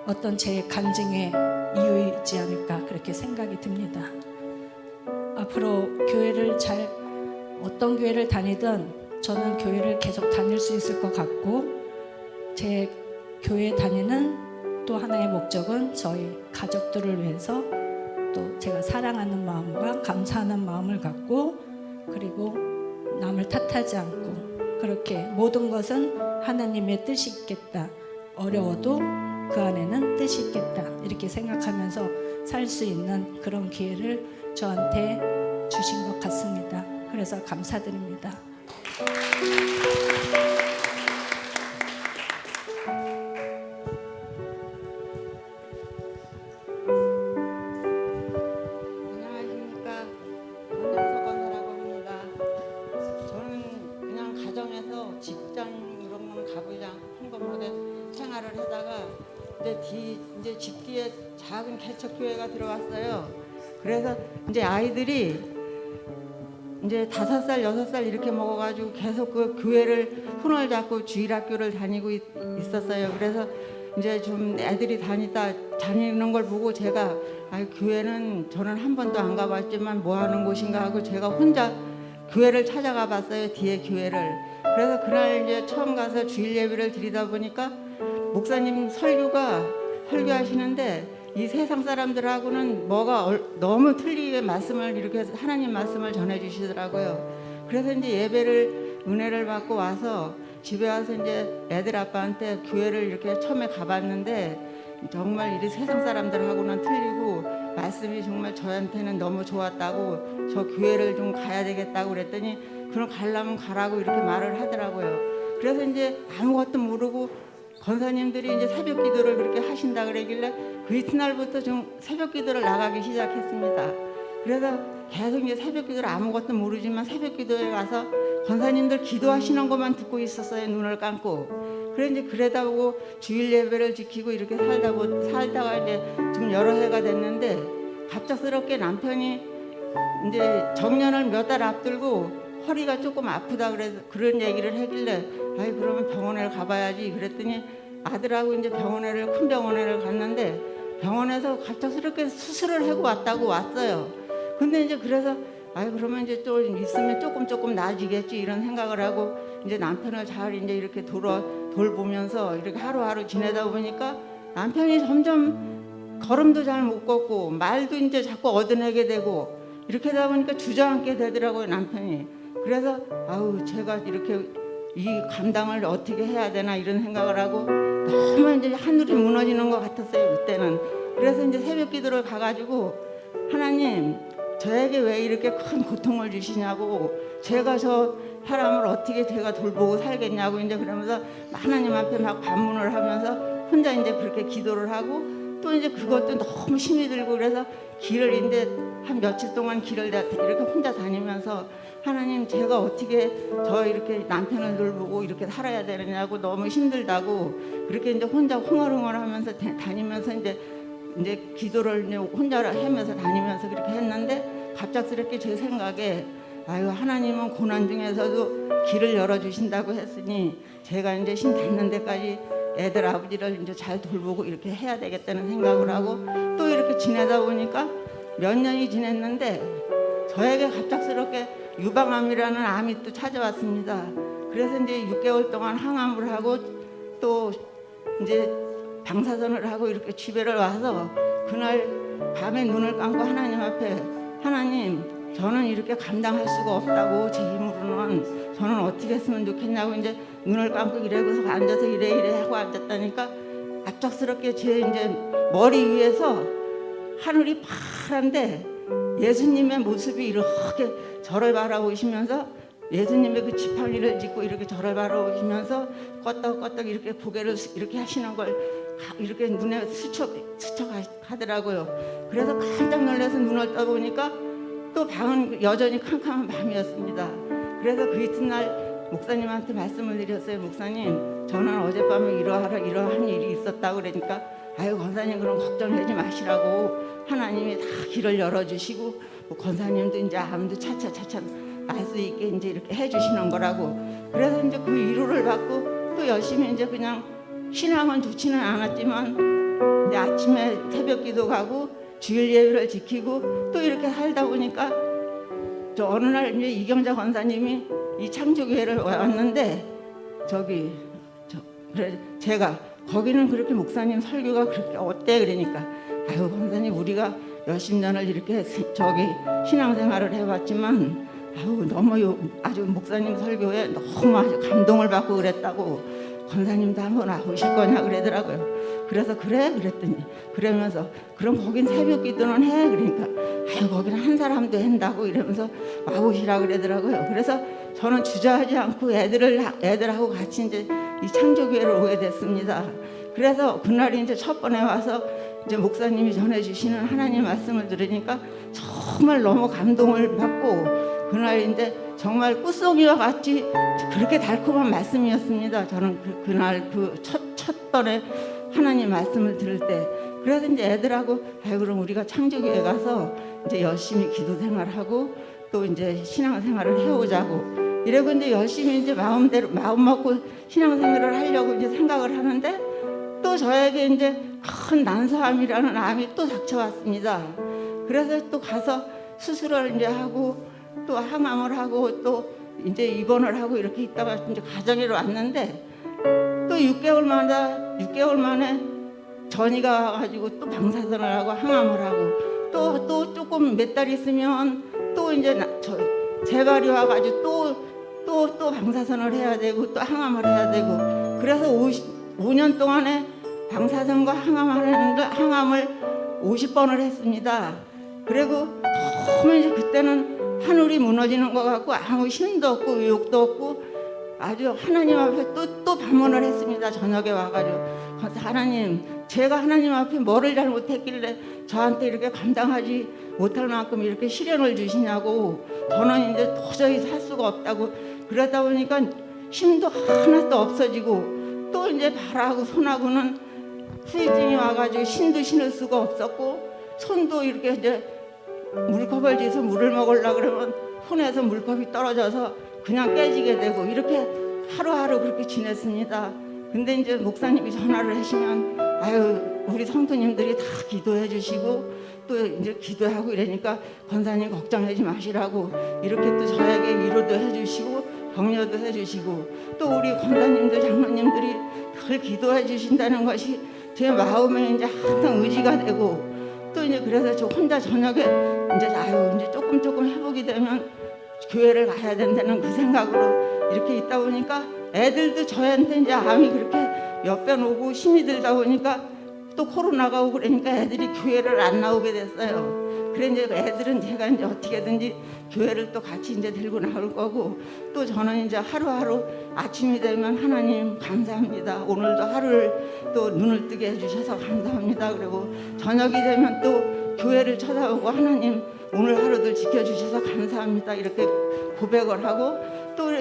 어떤 제 간증의 이유이지 않을까 그렇게 생각이 듭니다. 앞으로 교회를 어떤 교회를 다니든 저는 교회를 계속 다닐 수 있을 것 같고 제 교회 다니는 또 하나의 목적은 저희 가족들을 위해서 또 제가 사랑하는 마음과 감사하는 마음을 갖고 그리고 남을 탓하지 않고 그렇게 모든 것은 하나님의 뜻이 있겠다. 어려워도 그 안에는 뜻이 있겠다. 이렇게 생각하면서 살 수 있는 그런 기회를 저한테 주신 것 같습니다. 그래서 감사드립니다. 안녕하십니까. 권영석원이라고 합니다. 저는 그냥 가정에서 직장 이런 건 가보지 않고 평범하게 생활을 하다가 이제 집 뒤에 작은 개척교회가 들어왔어요. 그래서 이제 아이들이 이제 5살, 6살 이렇게 먹어가지고 계속 그 교회를 손을 잡고 주일학교를 다니고 있었어요. 그래서 이제 좀 애들이 다니는 걸 보고 제가 교회는 저는 한 번도 안 가봤지만 뭐 하는 곳인가 하고 제가 혼자 교회를 찾아가 봤어요. 뒤에 교회를. 그래서 그날 이제 처음 가서 주일 예배를 드리다 보니까 목사님 설교하시는데 이 세상 사람들하고는 뭐가 너무 틀리게 말씀을 이렇게 하나님 말씀을 전해주시더라고요. 그래서 이제 예배를 은혜를 받고 와서 집에 와서 이제 애들 아빠한테 교회를 이렇게 처음에 가봤는데 정말 이 세상 사람들하고는 틀리고 말씀이 정말 저한테는 너무 좋았다고 저 교회를 좀 가야 되겠다고 그랬더니 그럼 가려면 가라고 이렇게 말을 하더라고요. 그래서 이제 아무것도 모르고 권사님들이 이제 새벽 기도를 그렇게 하신다 그러길래 그 이튿날부터 좀 새벽 기도를 나가기 시작했습니다. 그래서 계속 이제 새벽 기도를 아무것도 모르지만 새벽 기도에 가서 권사님들 기도하시는 것만 듣고 있었어요. 눈을 감고. 그래 이제 그러다 보고 주일 예배를 지키고 이렇게 살다가 이제 좀 여러 해가 됐는데 갑작스럽게 남편이 이제 정년을 몇 달 앞두고 허리가 조금 아프다 그런 얘기를 하길래 아이 그러면 병원에 가봐야지 그랬더니 아들하고 이제 큰 병원에 갔는데 병원에서 갑작스럽게 수술을 하고 왔어요. 근데 이제 그래서 아이 그러면 이제 좀 있으면 조금 나아지겠지 이런 생각을 하고 이제 남편을 잘 이제 이렇게 돌보면서 이렇게 하루하루 지내다 보니까 남편이 점점 걸음도 잘 못 걷고 말도 이제 자꾸 얻어내게 되고 이렇게 하다 보니까 주저앉게 되더라고요 남편이. 그래서 아우 제가 이렇게 이 감당을 어떻게 해야 되나 이런 생각을 하고 너무 이제 하늘이 무너지는 것 같았어요 그때는. 그래서 이제 새벽 기도를 가가지고 하나님 저에게 왜 이렇게 큰 고통을 주시냐고 제가 저 사람을 어떻게 제가 돌보고 살겠냐고 이제 그러면서 하나님 앞에 막 반문을 하면서 혼자 이제 그렇게 기도를 하고 또 이제 그것도 너무 힘이 들고 그래서 길을 이제 한 며칠 동안 길을 이렇게 혼자 다니면서 하나님 제가 어떻게 저 이렇게 남편을 돌보고 이렇게 살아야 되느냐고 너무 힘들다고 그렇게 이제 혼자 흥얼흥얼하면서 다니면서 이제 기도를 이제 혼자 하면서 다니면서 그렇게 했는데 갑작스럽게 제 생각에 아유 하나님은 고난 중에서도 길을 열어주신다고 했으니 제가 이제 신 닿는 데까지 애들 아버지를 이제 잘 돌보고 이렇게 해야 되겠다는 생각을 하고 또 이렇게 지내다 보니까 몇 년이 지냈는데 저에게 갑작스럽게 유방암이라는 암이 또 찾아왔습니다. 그래서 이제 6개월 동안 항암을 하고 또 이제 방사선을 하고 이렇게 집에를 와서 그날 밤에 눈을 감고 하나님 앞에 하나님 저는 이렇게 감당할 수가 없다고 제 힘으로는 저는 어떻게 했으면 좋겠냐고 이제 눈을 감고 이래고서 앉아서 이래 하고 앉았다니까 갑작스럽게 제 이제 머리 위에서 하늘이 파란데 예수님의 모습이 이렇게 저를 바라보시면서 예수님의 그 지팡이를 짚고 이렇게 저를 바라보시면서 껐덕껐덕 이렇게 고개를 이렇게 하시는 걸 이렇게 눈에 스쳐가더라고요. 그래서 깜짝 놀라서 눈을 떠보니까 또 방은 여전히 캄캄한 밤이었습니다. 그래서 그 이튿날 목사님한테 말씀을 드렸어요. 목사님 저는 어젯밤에 이러한 일이 있었다고 그러니까 아유 권사님 그럼 걱정하지 마시라고 하나님이 다 길을 열어주시고 권사님도 이제 암도 차차 날 수 있게 이제 이렇게 해주시는 거라고. 그래서 이제 그 위로를 받고 또 열심히 이제 그냥 신앙은 좋지는 않았지만 이제 아침에 새벽기도 가고 주일 예배를 지키고 또 이렇게 살다 보니까 저 어느 날 이제 이경자 권사님이 이 창조교회를 왔는데 그래 제가 거기는 그렇게 목사님 설교가 그렇게 어때 그러니까 아유 권사님 우리가 몇십 년을 이렇게 신앙생활을 해봤지만 아유 너무 아주 목사님 설교에 너무 아주 감동을 받고 그랬다고 권사님도 한번 와보실 거냐 그러더라고요. 그래서 그래 그랬더니 그러면서 그럼 거긴 새벽 기도는 해 그러니까 아유 거기는 한 사람도 한다고 이러면서 와보시라 그러더라고요. 그래서 저는 주저하지 않고 애들하고 같이 이제 이 창조교회를 오게 됐습니다. 그래서 그날이 이제 첫 번에 와서 이제 목사님이 전해주시는 하나님 말씀을 들으니까 정말 너무 감동을 받고 그날 이제 정말 꽃송이와 같이 그렇게 달콤한 말씀이었습니다. 저는 그날 그 첫 번에 하나님 말씀을 들을 때 그래서 이제 애들하고 아유 그럼 우리가 창조교회 가서 이제 열심히 기도 생활하고 또 이제 신앙생활을 해오자고 이러고 이제 열심히 이제 마음 먹고 신앙생활을 하려고 이제 생각을 하는데 또 저에게 이제 큰 난소암이라는 암이 또 닥쳐왔습니다. 그래서 또 가서 수술을 이제 하고 또 항암을 하고 또 이제 입원을 하고 이렇게 있다가 이제 가정에 왔는데 또 6개월마다 6개월 만에 전이가 와가지고 또 방사선을 하고 항암을 하고 또 조금 몇 달 있으면 또 이제 재발이 와가지고 또 방사선을 해야 되고 또 항암을 해야 되고 그래서 5년 동안에 방사선과 항암을 50번을 했습니다. 그리고 너무 이제 그때는 하늘이 무너지는 것 같고 아무 힘도 없고 의욕도 없고 아주 하나님 앞에 또 반문을 했습니다. 저녁에 와가지고 하나님, 제가 하나님 앞에 뭐를 잘못했길래 저한테 이렇게 감당하지 못할 만큼 이렇게 시련을 주시냐고. 저는 이제 도저히 살 수가 없다고. 그러다 보니까 힘도 하나도 없어지고 또 이제 발하고 손하고는 후유증이 와가지고 신도 신을 수가 없었고 손도 이렇게 이제 물컵을 쥐서 물을 먹으려고 그러면 손에서 물컵이 떨어져서 그냥 깨지게 되고 이렇게 하루하루 그렇게 지냈습니다. 근데 이제 목사님이 전화를 하시면 아유 우리 성도님들이 다 기도해 주시고 또 이제 기도하고 이러니까 권사님 걱정하지 마시라고 이렇게 또 저에게 위로도 해주시고 격려도 해주시고 또 우리 권사님들 장로님들이 늘 기도해 주신다는 것이 제 마음에 이제 항상 의지가 되고 또 이제 그래서 저 혼자 저녁에 이제 이제 조금 회복이 되면 교회를 가야 된다는 그 생각으로 이렇게 있다 보니까 애들도 저한테 이제 암이 그렇게 몇 번 오고 힘이 들다 보니까 또 코로나가 오고 그러니까 애들이 교회를 안 나오게 됐어요. 그래 이제 애들은 제가 이제 어떻게든지 교회를 또 같이 이제 들고 나올 거고 또 저는 이제 하루하루 아침이 되면 하나님 감사합니다. 오늘도 하루를 또 눈을 뜨게 해주셔서 감사합니다. 그리고 저녁이 되면 또 교회를 쳐다보고 하나님 오늘 하루들 지켜주셔서 감사합니다. 이렇게 고백을 하고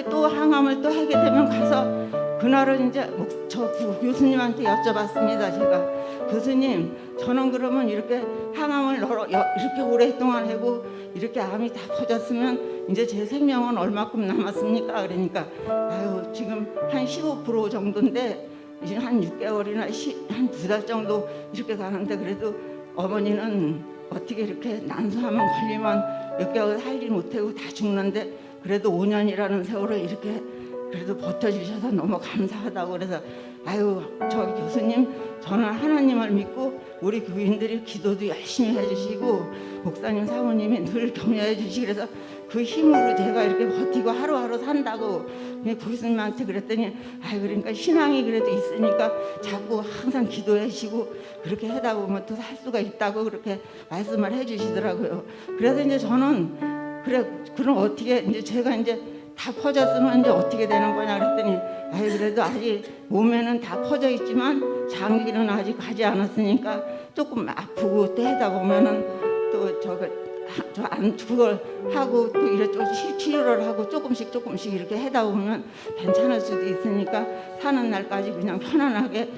또 항암을 또 하게 되면 가서 그날은 이제 저 교수님한테 여쭤봤습니다. 제가 교수님 저는 그러면 이렇게 항암을 이렇게 오랫동안 하고 이렇게 암이 다 퍼졌으면 이제 제 생명은 얼마큼 남았습니까? 그러니까 아유 지금 한 15% 정도인데 이제 한 6개월이나 한 2달 정도 이렇게 가는데 그래도 어머니는 어떻게 이렇게 난소암은 걸리면 몇 개월 살지 못하고 다 죽는데 그래도 5년이라는 세월을 이렇게 그래도 버텨주셔서 너무 감사하다고 그래서 아유 저 교수님 저는 하나님을 믿고 우리 교인들이 기도도 열심히 해주시고 목사님 사모님이 늘 격려해 주시고 그래서 그 힘으로 제가 이렇게 버티고 하루하루 산다고 교수님한테 그랬더니 아유 그러니까 신앙이 그래도 있으니까 자꾸 항상 기도해 주시고 그렇게 하다 보면 또 살 수가 있다고 그렇게 말씀을 해 주시더라고요. 그래서 이제 저는 그럼 어떻게 이제 제가 이제 다 퍼졌으면 이제 어떻게 되는 거냐 그랬더니 아이 그래도 아직 몸에는 다 퍼져 있지만 장기는 아직 가지 않았으니까 조금 아프고 또 하다 보면은 또 그걸 하고 또 이렇게 치료를 하고 조금씩 이렇게 하다 보면 괜찮을 수도 있으니까 사는 날까지 그냥 편안하게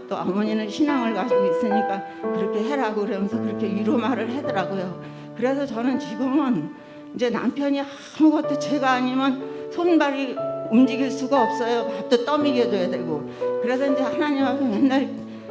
또 어머니는 신앙을 가지고 있으니까 그렇게 해라고 그러면서 그렇게 위로 말을 하더라고요. 그래서 저는 지금은 이제 남편이 아무것도 제가 아니면 손발이 움직일 수가 없어요. 밥도 떠먹여줘야 되고 그래서 이제 하나님 앞에 맨날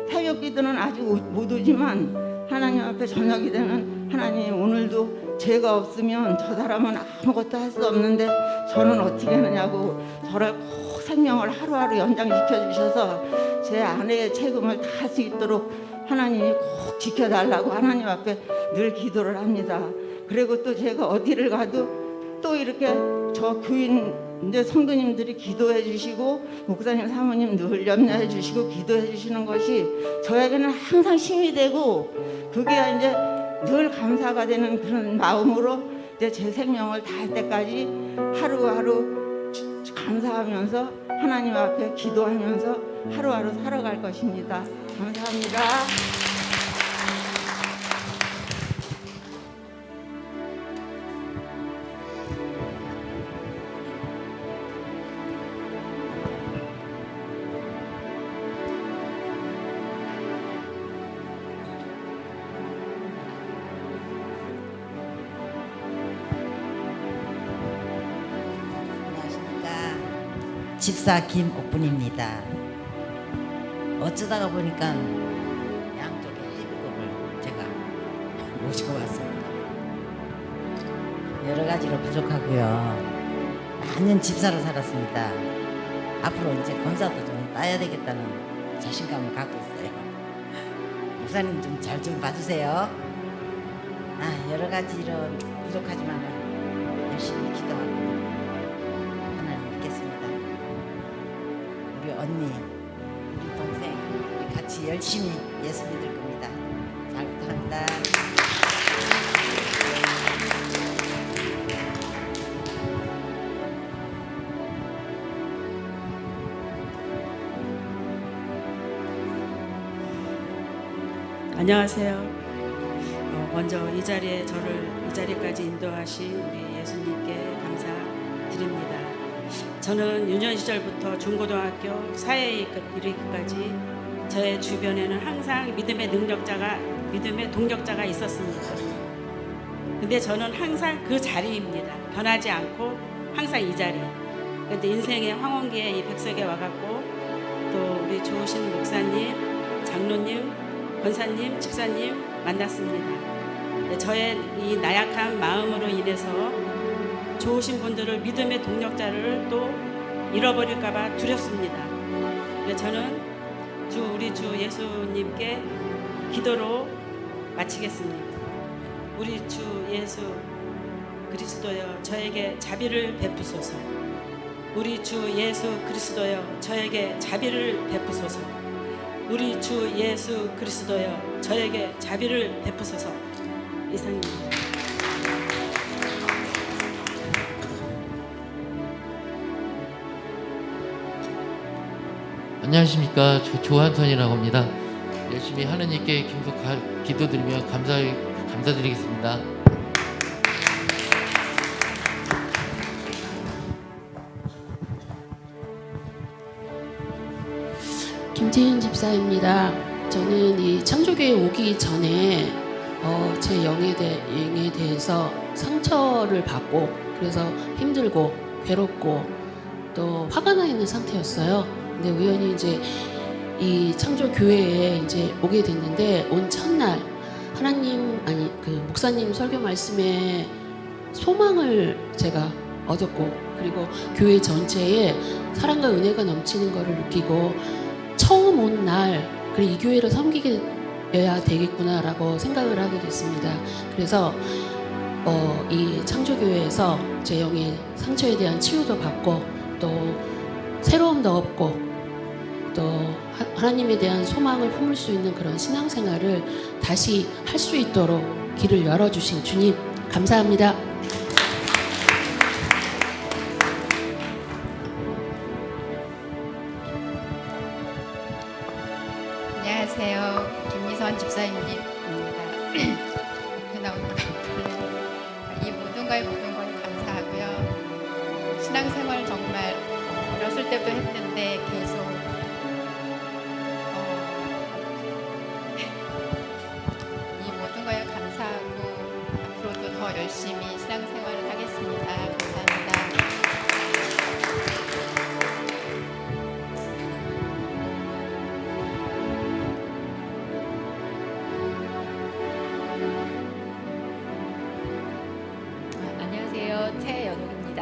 새벽 기도는 아직 못 오지만 하나님 앞에 저녁이 되면 하나님 오늘도 죄가 없으면 저 사람은 아무것도 할 수 없는데 저는 어떻게 하느냐고 저를 꼭 생명을 하루하루 연장시켜 주셔서 제 아내의 책임을 다 할 수 있도록 하나님이 꼭 지켜달라고 하나님 앞에 늘 기도를 합니다. 그리고 또 제가 어디를 가도 또 이렇게 저 교인 이제 성도님들이 기도해 주시고 목사님 사모님 늘 염려해 주시고 기도해 주시는 것이 저에게는 항상 힘이 되고 그게 이제 늘 감사가 되는 그런 마음으로 이제 제 생명을 다할 때까지 하루하루 감사하면서 하나님 앞에 기도하면서 하루하루 살아갈 것입니다. 감사합니다. 집사 김옥분입니다. 어쩌다가 보니까 양쪽에 7곡을 제가 모시고 왔습니다. 여러 가지로 부족하고요. 많은 집사로 살았습니다. 앞으로 이제 권사도 좀 따야 되겠다는 자신감을 갖고 있어요. 목사님 좀 잘 좀 봐주세요. 여러 가지 이런 부족하지만 열심히 기도하고 하나님 믿겠습니다. 우리 언니, 우리 동생, 우리 같이 열심히 예수 믿을 겁니다. 잘 부탁합니다. 안녕하세요. 먼저 이 자리까지 인도하신 우리 예수님께 감사드립니다. 저는 유년 시절부터 중고등학교 사회에 이르기까지 저의 주변에는 항상 믿음의 동력자가 있었습니다. 근데 저는 항상 그 자리입니다. 변하지 않고 항상 이 자리. 근데 인생의 황혼기에 이 백석에 와갖고 또 우리 좋으신 목사님, 장로님, 권사님, 집사님 만났습니다. 저의 이 나약한 마음으로 인해서 좋으신 분들을 믿음의 동력자를 또 잃어버릴까봐 두렵습니다. 저는 우리 주 예수님께 기도로 마치겠습니다. 우리 주 예수 그리스도여 저에게 자비를 베푸소서. 우리 주 예수 그리스도여 저에게 자비를 베푸소서. 우리 주 예수 그리스도여 저에게 자비를 베푸소서. 이상입니다. 안녕하십니까. 조한선이라고 합니다. 열심히 하느님께 기도드리며 감사드리겠습니다. 김태윤 집사입니다. 저는 이 창조교회 오기 전에 제 영에 대해서 상처를 받고 그래서 힘들고 괴롭고 또 화가 나 있는 상태였어요. 근데 우연히 이제 이 창조교회에 이제 오게 됐는데 온 첫날 목사님 설교 말씀에 소망을 제가 얻었고 그리고 교회 전체에 사랑과 은혜가 넘치는 것을 느끼고 처음 온 날 그래 이 교회를 섬기게야 되겠구나라고 생각을 하게 됐습니다. 그래서 이 창조교회에서 제 영의 상처에 대한 치유도 받고 또 새로움도 얻고 또 하나님에 대한 소망을 품을 수 있는 그런 신앙생활을 다시 할 수 있도록 길을 열어주신 주님 감사합니다. 안녕하세요. 김미선 집사입니다. 이 모든 걸 감사하고요. 신앙생활 정말 어렸을 때부터 했는데 계속 이 모든 거에 감사하고 앞으로도 더 열심히 신앙생활을 하겠습니다. 감사합니다. 안녕하세요. 최연옥입니다.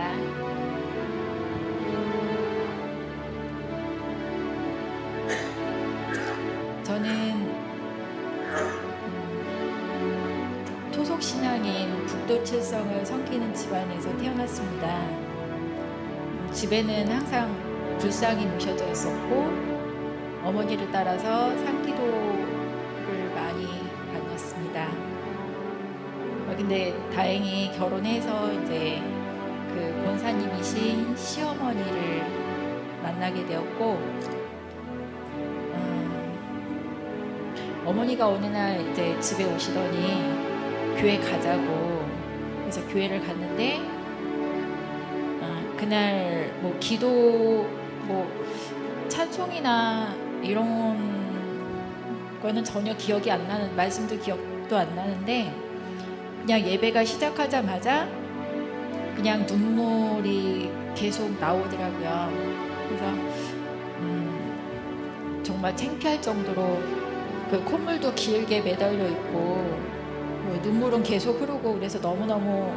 저는 토속 신앙인 국도 칠성을 섬기는 집안에서 태어났습니다. 집에는 항상 불상이 모셔져 있었고 어머니를 따라서 상기도를 많이 다녔습니다. 근데 다행히 결혼해서 이제 그 권사님이신 시어머니를 만나게 되었고 어머니가 어느 날 이제 집에 오시더니 교회 가자고 그래서 교회를 갔는데 그날 뭐 기도 뭐 찬송이나 이런 거는 전혀 기억이 안 나는 말씀도 기억도 안 나는데 그냥 예배가 시작하자마자 그냥 눈물이 계속 나오더라고요. 그래서 정말 창피할 정도로 그 콧물도 길게 매달려 있고 눈물은 계속 흐르고 그래서 너무너무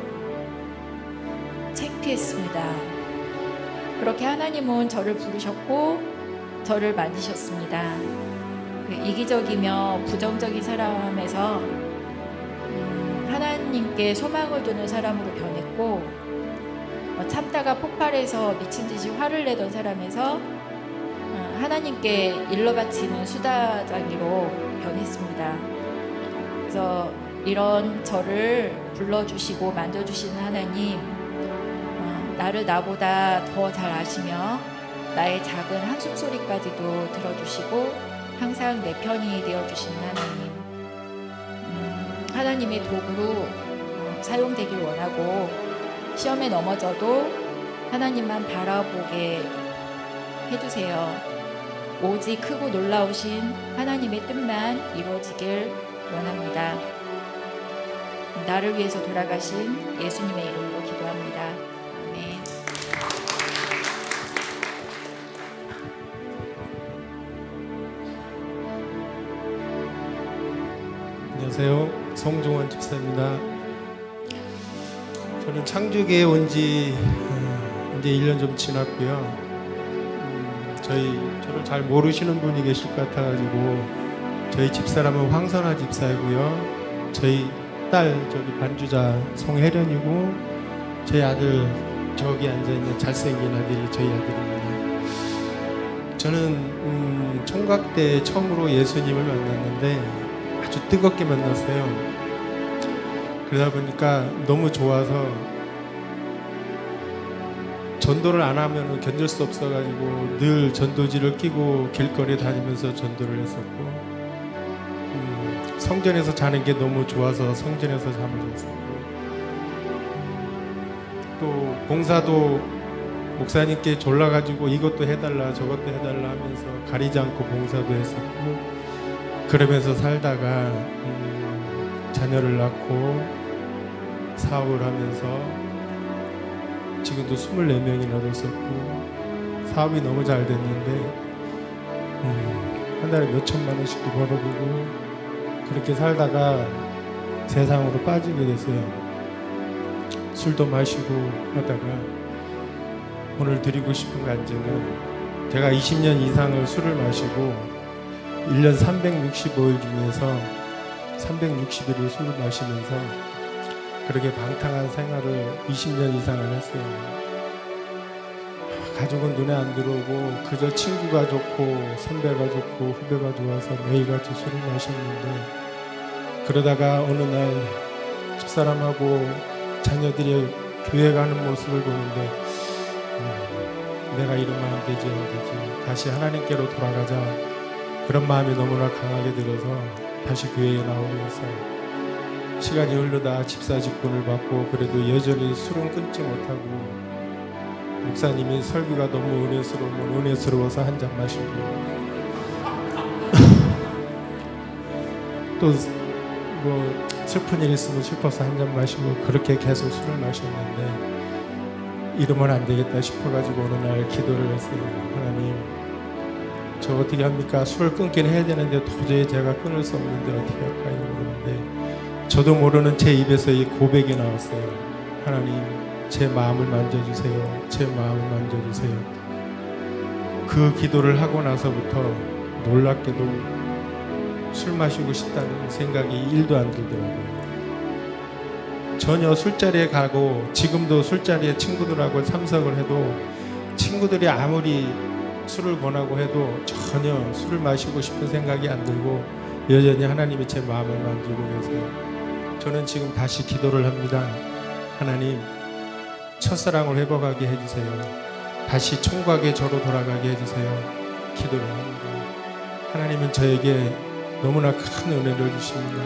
창피했습니다. 그렇게 하나님은 저를 부르셨고 저를 만지셨습니다. 그 이기적이며 부정적인 사람에서 하나님께 소망을 두는 사람으로 변했고, 참다가 폭발해서 미친 듯이 화를 내던 사람에서 하나님께 일러 바치는 수다장이로 변했습니다. 그래서 이런 저를 불러주시고 만져주시는 하나님, 나를 나보다 더 잘 아시며 나의 작은 한숨 소리까지도 들어주시고 항상 내 편이 되어주시는 하나님, 하나님의 도구로 사용되길 원하고, 시험에 넘어져도 하나님만 바라보게 해주세요. 오직 크고 놀라우신 하나님의 뜻만 이루어지길 원합니다. 나를 위해서 돌아가신 예수님의 이름으로 기도합니다. 아멘. 안녕하세요. 송종원 집사입니다. 저는 창조교에 온 지 이제 1년 좀 지났고요. 저를 잘 모르시는 분이 계실 것 같아가지고, 저희 집사람은 황선아 집사이고요. 저희 딸 저기 반주자 송혜련이고, 저희 아들 저기 앉아있는 잘생긴 아들이 저희 아들입니다. 저는 총각 때 처음으로 예수님을 만났는데 아주 뜨겁게 만났어요. 그러다 보니까 너무 좋아서 전도를 안 하면 견딜 수 없어가지고 늘 전도지를 끼고 길거리에 다니면서 전도를 했었고, 성전에서 자는 게 너무 좋아서 성전에서 잠을 잤었고, 또 봉사도 목사님께 졸라가지고 이것도 해달라 저것도 해달라 하면서 가리지 않고 봉사도 했었고, 그러면서 살다가 자녀를 낳고 사업을 하면서 지금도 24명이나 됐었고, 사업이 너무 잘 됐는데 한 달에 몇 천만 원씩도 벌어보고, 그렇게 살다가 세상으로 빠지게 됐어요. 술도 마시고 하다가 오늘 드리고 싶은 간증은, 제가 20년 이상을 술을 마시고 1년 365일 중에서 360일을 술을 마시면서 그렇게 방탕한 생활을 20년 이상을 했어요. 가족은 눈에 안 들어오고 그저 친구가 좋고 선배가 좋고 후배가 좋아서 매일같이 술을 마셨는데, 그러다가 어느 날 집사람하고 자녀들이 교회 가는 모습을 보는데 내가 이러면 안 되지 다시 하나님께로 돌아가자, 그런 마음이 너무나 강하게 들어서 다시 교회에 나오게 했어요. 시간이 흐르다 집사 직분을 받고, 그래도 여전히 술은 끊지 못하고, 목사님이 설교가 너무 은혜스러우면 은혜스러워서 한 잔 마시고 또 뭐 슬픈 일 있으면 슬퍼서 한 잔 마시고, 그렇게 계속 술을 마셨는데 이러면 안 되겠다 싶어가지고 어느 날 기도를 했어요. 하나님, 저 어떻게 합니까? 술을 끊긴 해야 되는데 도저히 제가 끊을 수 없는데 어떻게 할까요? 그러는데 저도 모르는 제 입에서 이 고백이 나왔어요. 하나님, 제 마음을 만져주세요. 제 마음을 만져주세요. 그 기도를 하고 나서부터 놀랍게도 술 마시고 싶다는 생각이 1도 안 들더라고요. 전혀 술자리에 가고, 지금도 술자리에 친구들하고 참석을 해도 친구들이 아무리 술을 권하고 해도 전혀 술을 마시고 싶은 생각이 안 들고, 여전히 하나님이 제 마음을 만지고 계세요. 저는 지금 다시 기도를 합니다. 하나님, 첫사랑을 회복하게 해주세요. 다시 총각의 저로 돌아가게 해주세요. 기도를 합니다. 하나님은 저에게 너무나 큰 은혜를 주십니다.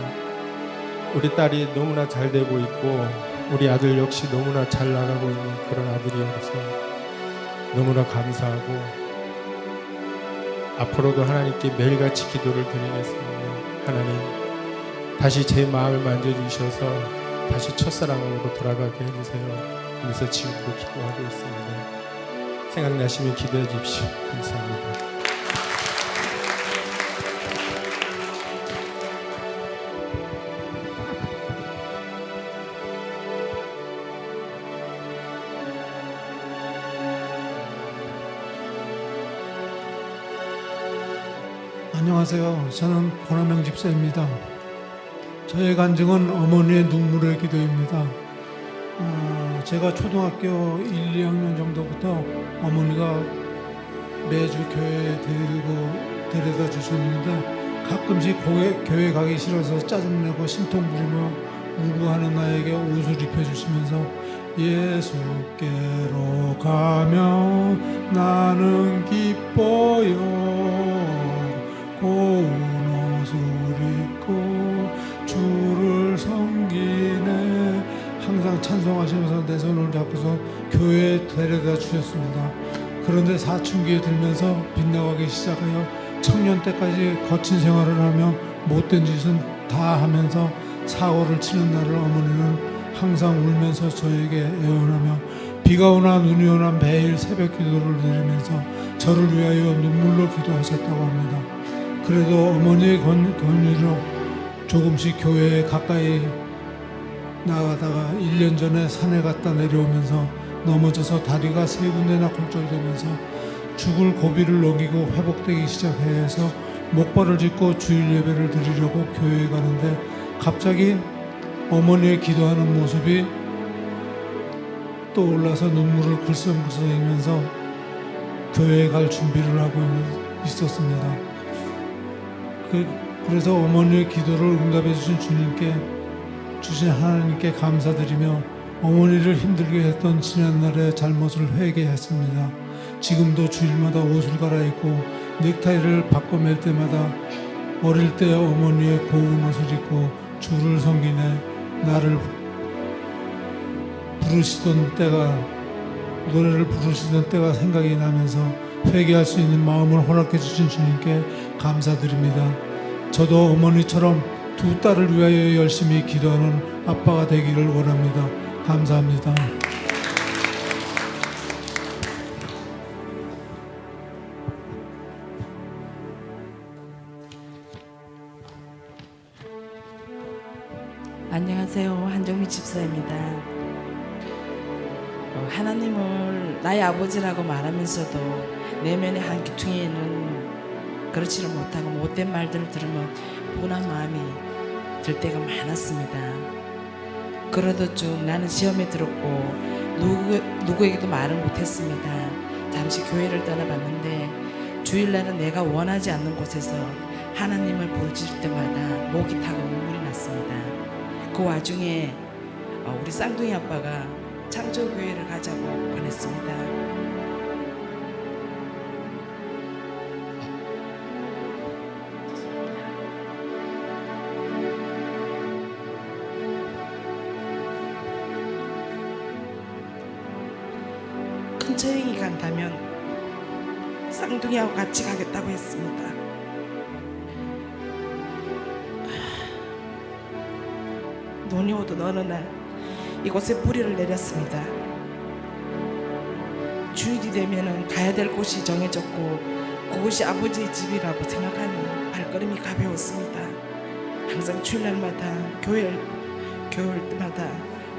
우리 딸이 너무나 잘 되고 있고, 우리 아들 역시 너무나 잘 나가고 있는 그런 아들이어서 너무나 감사하고, 앞으로도 하나님께 매일같이 기도를 드리겠습니다. 하나님, 다시 제 마음을 만져주셔서 다시 첫사랑으로 돌아가게 해주세요. 그래서 지금도 기도하고 있습니다. 생각나시면 기도해 주십시오. 감사합니다. 안녕하세요. 저는 권한명 집사입니다. 저의 간증은 어머니의 눈물의 기도입니다. 제가 초등학교 1, 2학년 정도부터 어머니가 매주 교회에 데려다 주셨는데 가끔씩 교회 가기 싫어서 짜증내고 심통 부리며 울고하는 나에게 옷을 입혀주시면서 예수께로 가면 나는 기뻐요. 고운 옷을 입고 주를 섬기네. 항상 찬송하시면서 내 손을 잡고서 교회에 데려다 주셨습니다. 그런데 사춘기에 들면서 빗나가기 시작하여 청년 때까지 거친 생활을 하며 못된 짓은 다 하면서 사고를 치는 날을 어머니는 항상 울면서 저에게 애원하며 비가 오나 눈이 오나 매일 새벽 기도를 드리면서 저를 위하여 눈물로 기도하셨다고 합니다. 그래도 어머니의 권유로 조금씩 교회에 가까이 나가다가 1년 전에 산에 갔다 내려오면서 넘어져서 다리가 3군데나 골절되면서 죽을 고비를 넘기고 회복되기 시작해서 목발을 짚고 주일 예배를 드리려고 교회에 가는데 갑자기 어머니의 기도하는 모습이 떠올라서 눈물을 글썽글썽이면서 교회에 갈 준비를 하고 있었습니다. 그래서 어머니의 기도를 응답해 주신 주신 하나님께 감사드리며 어머니를 힘들게 했던 지난날의 잘못을 회개했습니다. 지금도 주일마다 옷을 갈아입고 넥타이를 바꿔맬 때마다 어릴 때 어머니의 고운 옷을 입고 주를 섬기네 나를 노래를 부르시던 때가 생각이 나면서 회개할 수 있는 마음을 허락해 주신 주님께 감사드립니다. 저도 어머니처럼 두 딸을 위하여 열심히 기도하는 아빠가 되기를 원합니다. 감사합니다. 안녕하세요. 한정미 집사입니다. 하나님을 나의 아버지라고 말하면서도 내면의 한기퉁에는 그렇지를 못하고 못된 말들을 들으면 분한 마음이 들 때가 많았습니다. 그러던 중 나는 시험에 들었고 누구에게도 말을 못했습니다. 잠시 교회를 떠나봤는데 주일날은 내가 원하지 않는 곳에서 하나님을 부르짖을 때마다 목이 타고 눈물이 났습니다. 그 와중에 우리 쌍둥이 아빠가 창조교회를 가자고 권했습니다. 큰처형이 간다면 쌍둥이하고 같이 가겠다고 했습니다. 눈이 오던 어느 날 이곳에 뿌리를 내렸습니다. 주일이 되면은 가야 될 곳이 정해졌고 그곳이 아버지의 집이라고 생각하니 발걸음이 가벼웠습니다. 항상 주일날마다 교회 올 때마다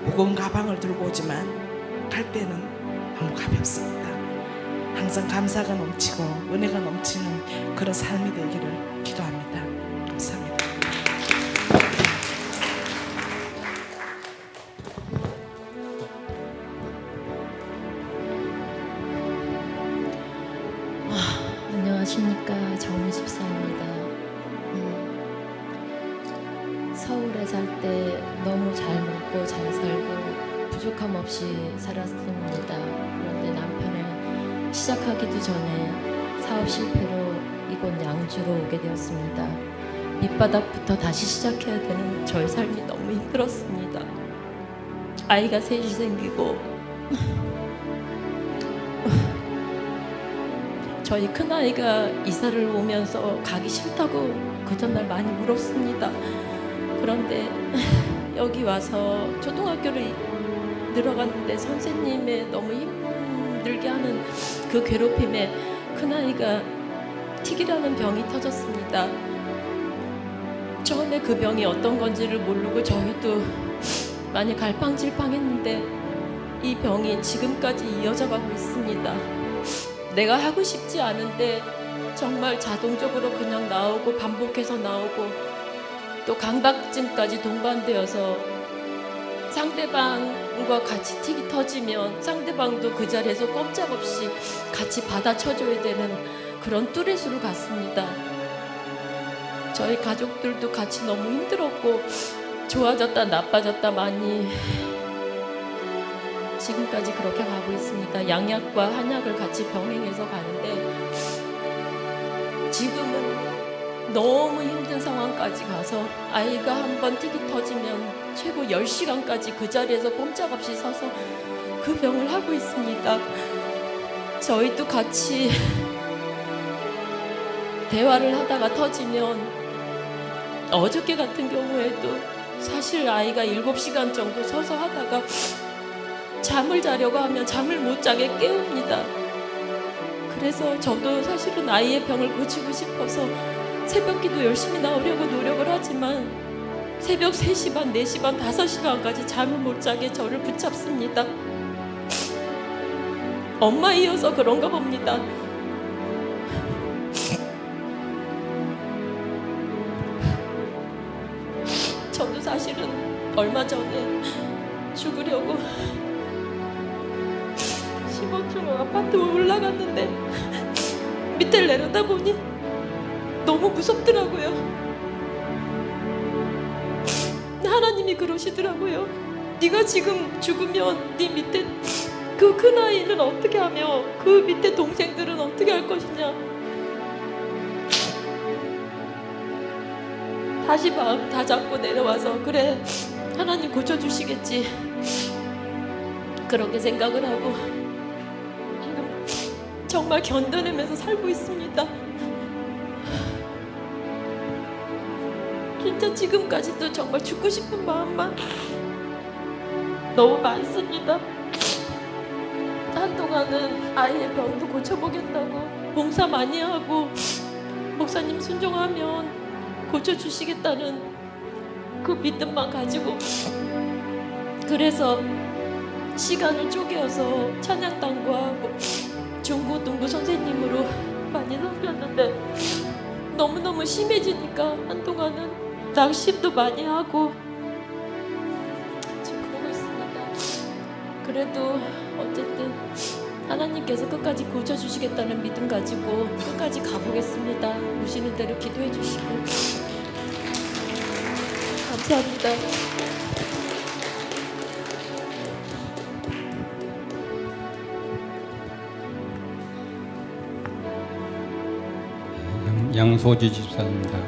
무거운 가방을 들고 오지만 갈 때는 너무 가볍습니다. 항상 감사가 넘치고 은혜가 넘치는 그런 삶이 되기를 기도합니다. 감사합니다. 안녕하십니까. 정미 집사입니다. 서울에 살 때 너무 잘 먹고 잘 살고 부족함 없이 살았습니다. 그런데 남편은 시작하기도 전에 사업 실패로 이곳 양주로 오게 되었습니다. 밑바닥부터 다시 시작해야 되는 저의 삶이 너무 힘들었습니다. 아이가 셋이 생기고 저희 큰아이가 이사를 오면서 가기 싫다고 그 전날 많이 울었습니다. 그런데 여기 와서 초등학교를 들어갔는데 선생님의 너무 힘들게 하는 그 괴롭힘에 큰아이가 틱이라는 병이 터졌습니다. 처음에 그 병이 어떤 건지를 모르고 저희도 많이 갈팡질팡했는데 이 병이 지금까지 이어져 가고 있습니다. 내가 하고 싶지 않은데 정말 자동적으로 그냥 나오고 반복해서 나오고 또 강박증까지 동반되어서 상대방과 같이 틱이 터지면 상대방도 그 자리에서 꼼짝없이 같이 받아쳐줘야 되는 그런 뚜레수로 갔습니다. 저희 가족들도 같이 너무 힘들었고 좋아졌다 나빠졌다 많이 지금까지 그렇게 가고 있습니다. 양약과 한약을 같이 병행해서 가는데 지금은 너무 힘든 상황까지 가서 아이가 한번 틱이 터지면 최고 10시간까지 그 자리에서 꼼짝없이 서서 그 병을 하고 있습니다. 저희도 같이 대화를 하다가 터지면 어저께 같은 경우에도 사실 아이가 7시간 정도 서서 하다가 잠을 자려고 하면 잠을 못 자게 깨웁니다. 그래서 저도 사실은 아이의 병을 고치고 싶어서 새벽기도 열심히 나오려고 노력을 하지만 새벽 3시 반, 4시 반, 5시 반까지 잠을 못 자게 저를 붙잡습니다. 엄마이어서 그런가 봅니다. 저도 사실은 얼마 전에 죽으려고 15층 아파트에 올라갔는데 밑을 내려다보니 너무 무섭더라고요. 하나님이 그러시더라고요. 네가 지금 죽으면 네 밑에 그 큰아이는 어떻게 하며 그 밑에 동생들은 어떻게 할 것이냐. 다시 마음 다 잡고 내려와서 그래 하나님 고쳐주시겠지 그렇게 생각을 하고 지금 정말 견뎌내면서 살고 있습니다. 진짜 지금까지도 정말 죽고 싶은 마음만 너무 많습니다. 한동안은 아이의 병도 고쳐보겠다고 봉사 많이 하고 목사님 순종하면 고쳐주시겠다는 그 믿음만 가지고 그래서 시간을 쪼개어서 찬양단과 중고등부 선생님으로 많이 섬겼는데 너무너무 심해지니까 한동안은 낙심도 많이 하고 지금 그러고 있습니다. 그래도 어쨌든 하나님께서 끝까지 고쳐주시겠다는 믿음 가지고 끝까지 가보겠습니다. 오시는 대로 기도해 주시고 감사합니다. 양소지 집사입니다.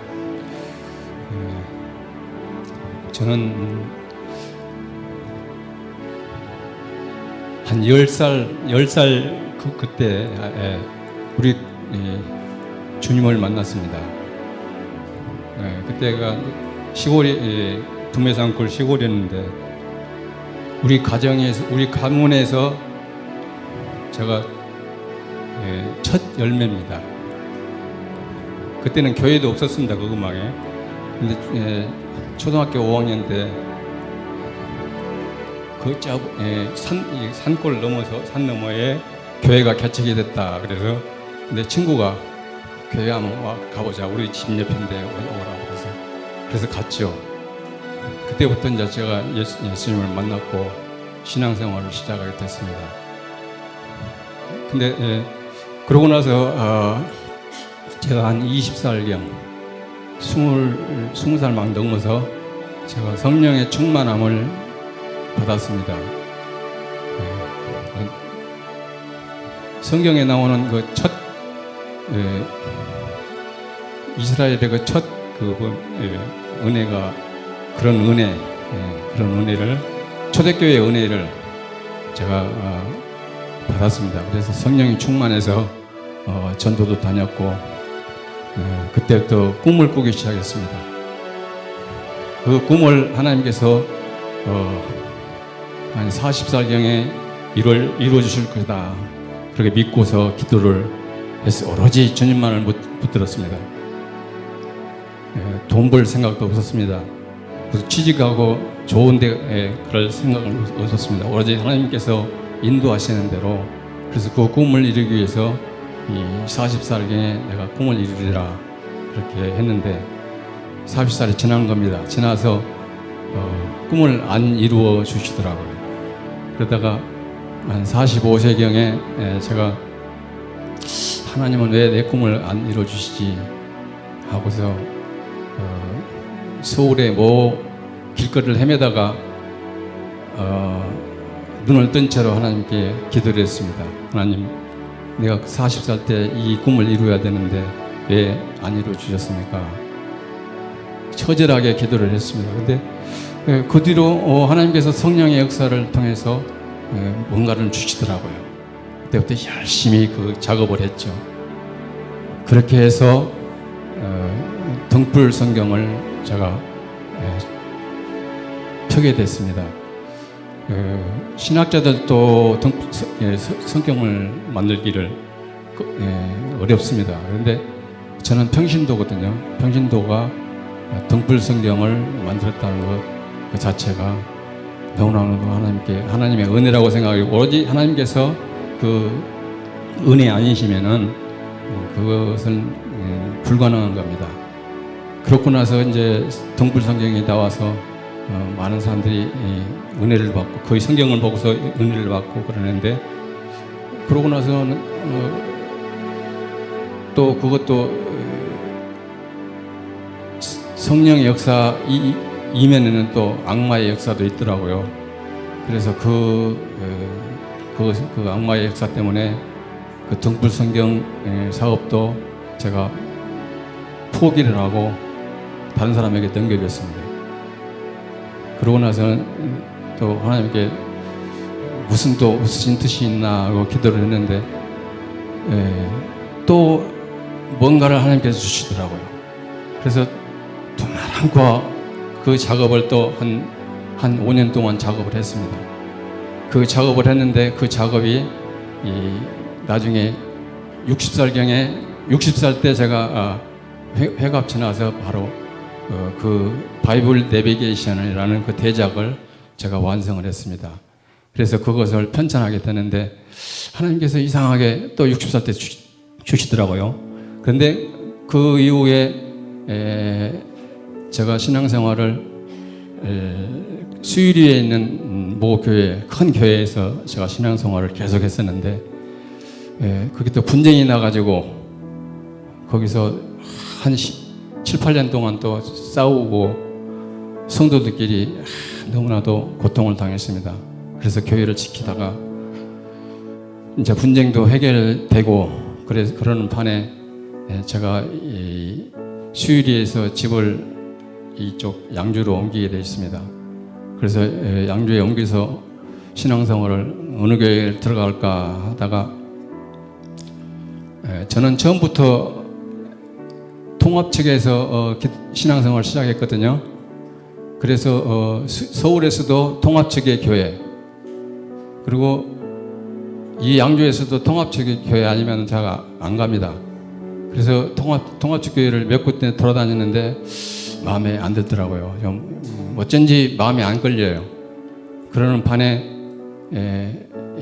저는 한 10살 그때 우리 주님을 만났습니다. 그때가 시골이 두메산골 시골이었는데 우리 가정에서 우리 가문에서 제가 첫 열매입니다. 그때는 교회도 없었습니다. 그 음악에. 근데 초등학교 5학년 때 그 산골 넘어서 산 너머에 교회가 개척이 됐다. 그래서 근데 친구가 교회 한번 가보자. 우리 집 옆인데 오라고 그래서 갔죠. 그때부터 이제 제가 예수님을 만났고 신앙생활을 시작하게 됐습니다. 근데 그러고 나서 제가 한 20살경 20살 막 넘어서 제가 성령의 충만함을 받았습니다. 성경에 나오는 그 첫 이스라엘의 그 첫 은혜가 그런 은혜를 초대교회의 은혜를 제가 받았습니다. 그래서 성령이 충만해서 전도도 다녔고 그때부터 꿈을 꾸기 시작했습니다. 그 꿈을 하나님께서 한 40살경에 이루어 주실 거다. 그렇게 믿고서 기도를 해서 오로지 주님만을 붙들었습니다. 돈 벌 생각도 없었습니다. 그래서 취직하고 좋은 데에 그럴 생각은 없었습니다. 오로지 하나님께서 인도하시는 대로 그래서 그 꿈을 이루기 위해서 이 40살경에 내가 꿈을 이루리라 그렇게 했는데 40살이 지난 겁니다. 지나서 꿈을 안 이루어 주시더라고요. 그러다가 한 45세경에 제가 하나님은 왜 내 꿈을 안 이루어 주시지 하고서 서울에 길거리를 헤매다가 눈을 뜬 채로 하나님께 기도를 했습니다. 하나님, 내가 40살 때 이 꿈을 이루어야 되는데 왜 안 이루어 주셨습니까? 처절하게 기도를 했습니다. 근데 그 뒤로 하나님께서 성령의 역사를 통해서 뭔가를 주시더라고요. 그때부터 열심히 그 작업을 했죠. 그렇게 해서 등불 성경을 제가 펴게 됐습니다. 신학자들도 성경을 만들기를 어렵습니다. 그런데 저는 평신도거든요. 평신도가 등불 성경을 만들었다는 것 그 자체가 너무나도 하나님의 은혜라고 생각하고, 오로지 하나님께서 그 은혜 아니시면은 그것은 불가능한 겁니다. 그렇고 나서 이제 등불 성경이 나와서 많은 사람들이 은혜를 받고, 거의 성경을 보고서 은혜를 받고 그러는데, 그러고 나서는 또 그것도 성령의 역사 이면에는 또 악마의 역사도 있더라고요. 그래서 그 악마의 역사 때문에 그 등불 성경 사업도 제가 포기를 하고 다른 사람에게 넘겨줬습니다. 그러고 나서는 또 하나님께 무슨 뜻이 있나 하고 기도를 했는데 또 뭔가를 하나님께서 주시더라고요. 그래서 또 나랑과 그 작업을 또 한 5년 동안 작업을 했습니다. 그 작업을 했는데 그 작업이 나중에 60살 때 제가 회갑 지나서 바로 그 바이블 내비게이션이라는 그 대작을 제가 완성을 했습니다. 그래서 그것을 편찬하게 되는데 하나님께서 이상하게 또 60살 때 주시더라고요. 그런데 그 이후에 제가 신앙생활을 수유리에 있는 모 교회, 큰 교회에서 제가 신앙생활을 계속 했었는데 그게 또 분쟁이 나가지고 거기서 한 7, 8년 동안 또 싸우고 성도들끼리 너무나도 고통을 당했습니다. 그래서 교회를 지키다가 이제 분쟁도 해결되고 그러는 판에 제가 수유리에서 집을 이쪽 양주로 옮기게 되어 있습니다. 그래서 양주에 옮겨서 신앙생활을 어느 교회에 들어갈까 하다가 저는 처음부터 통합 측에서 신앙생활을 시작했거든요. 그래서 서울에서도 통합 측의 교회, 그리고 이 양주에서도 통합 측의 교회 아니면 제가 안 갑니다. 그래서 통합 측 교회를 몇 군데 돌아다녔는데 마음에 안 들더라고요. 좀 어쩐지 마음에 안 걸려요. 그러는 판에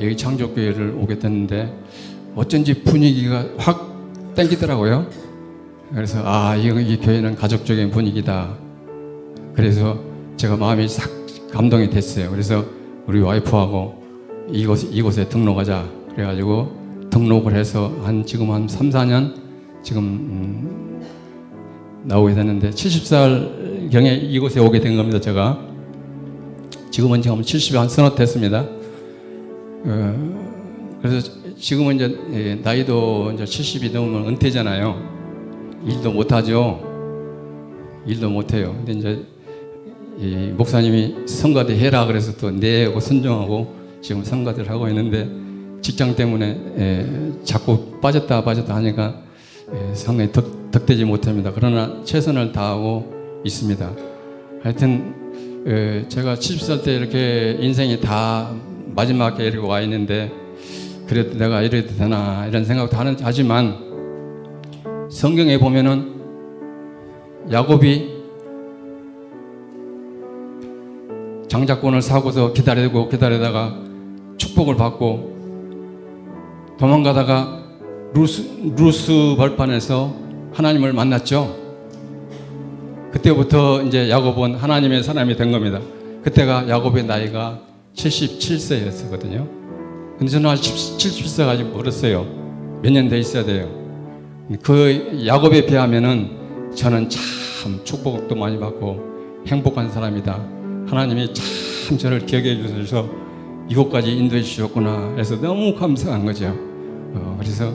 여기 창조교회를 오게 됐는데 어쩐지 분위기가 확 땡기더라고요. 그래서 이 교회는 가족적인 분위기다. 그래서 제가 마음이 싹 감동이 됐어요. 그래서 우리 와이프하고 이곳에 등록하자. 그래가지고 등록을 해서 지금 한 3, 4년 지금 나오게 됐는데 70살경에 이곳에 오게 된 겁니다. 제가 지금은 70이 한 서너 됐습니다. 그래서 지금은 이제 나이도 이제 70이 넘으면 은퇴잖아요. 일도 못하죠. 일도 못해요. 근데 이제 이 목사님이 성가대 해라 그래서 또 내고 순종하고 지금 성가대를 하고 있는데 직장 때문에 자꾸 빠졌다 하니까 상당히 덕되지 못합니다. 그러나 최선을 다하고 있습니다. 하여튼 제가 70살 때 이렇게 인생이 다 마지막에 이렇게 와 있는데 그래도 내가 이래도 되나 이런 생각도 하지만 성경에 보면은 야곱이 장자권을 사고서 기다리다가 축복을 받고 도망가다가 루스 벌판에서 하나님을 만났죠. 그때부터 이제 야곱은 하나님의 사람이 된 겁니다. 그때가 야곱의 나이가 77세였거든요. 근데 저는 아직 77세가 아직 멀었어요. 몇 년 더 있어야 돼요. 그 야곱에 비하면은 저는 참 축복도 많이 받고 행복한 사람이다. 하나님이 참 저를 기억해 주셔서 이곳까지 인도해 주셨구나 해서 너무 감사한 거죠. 그래서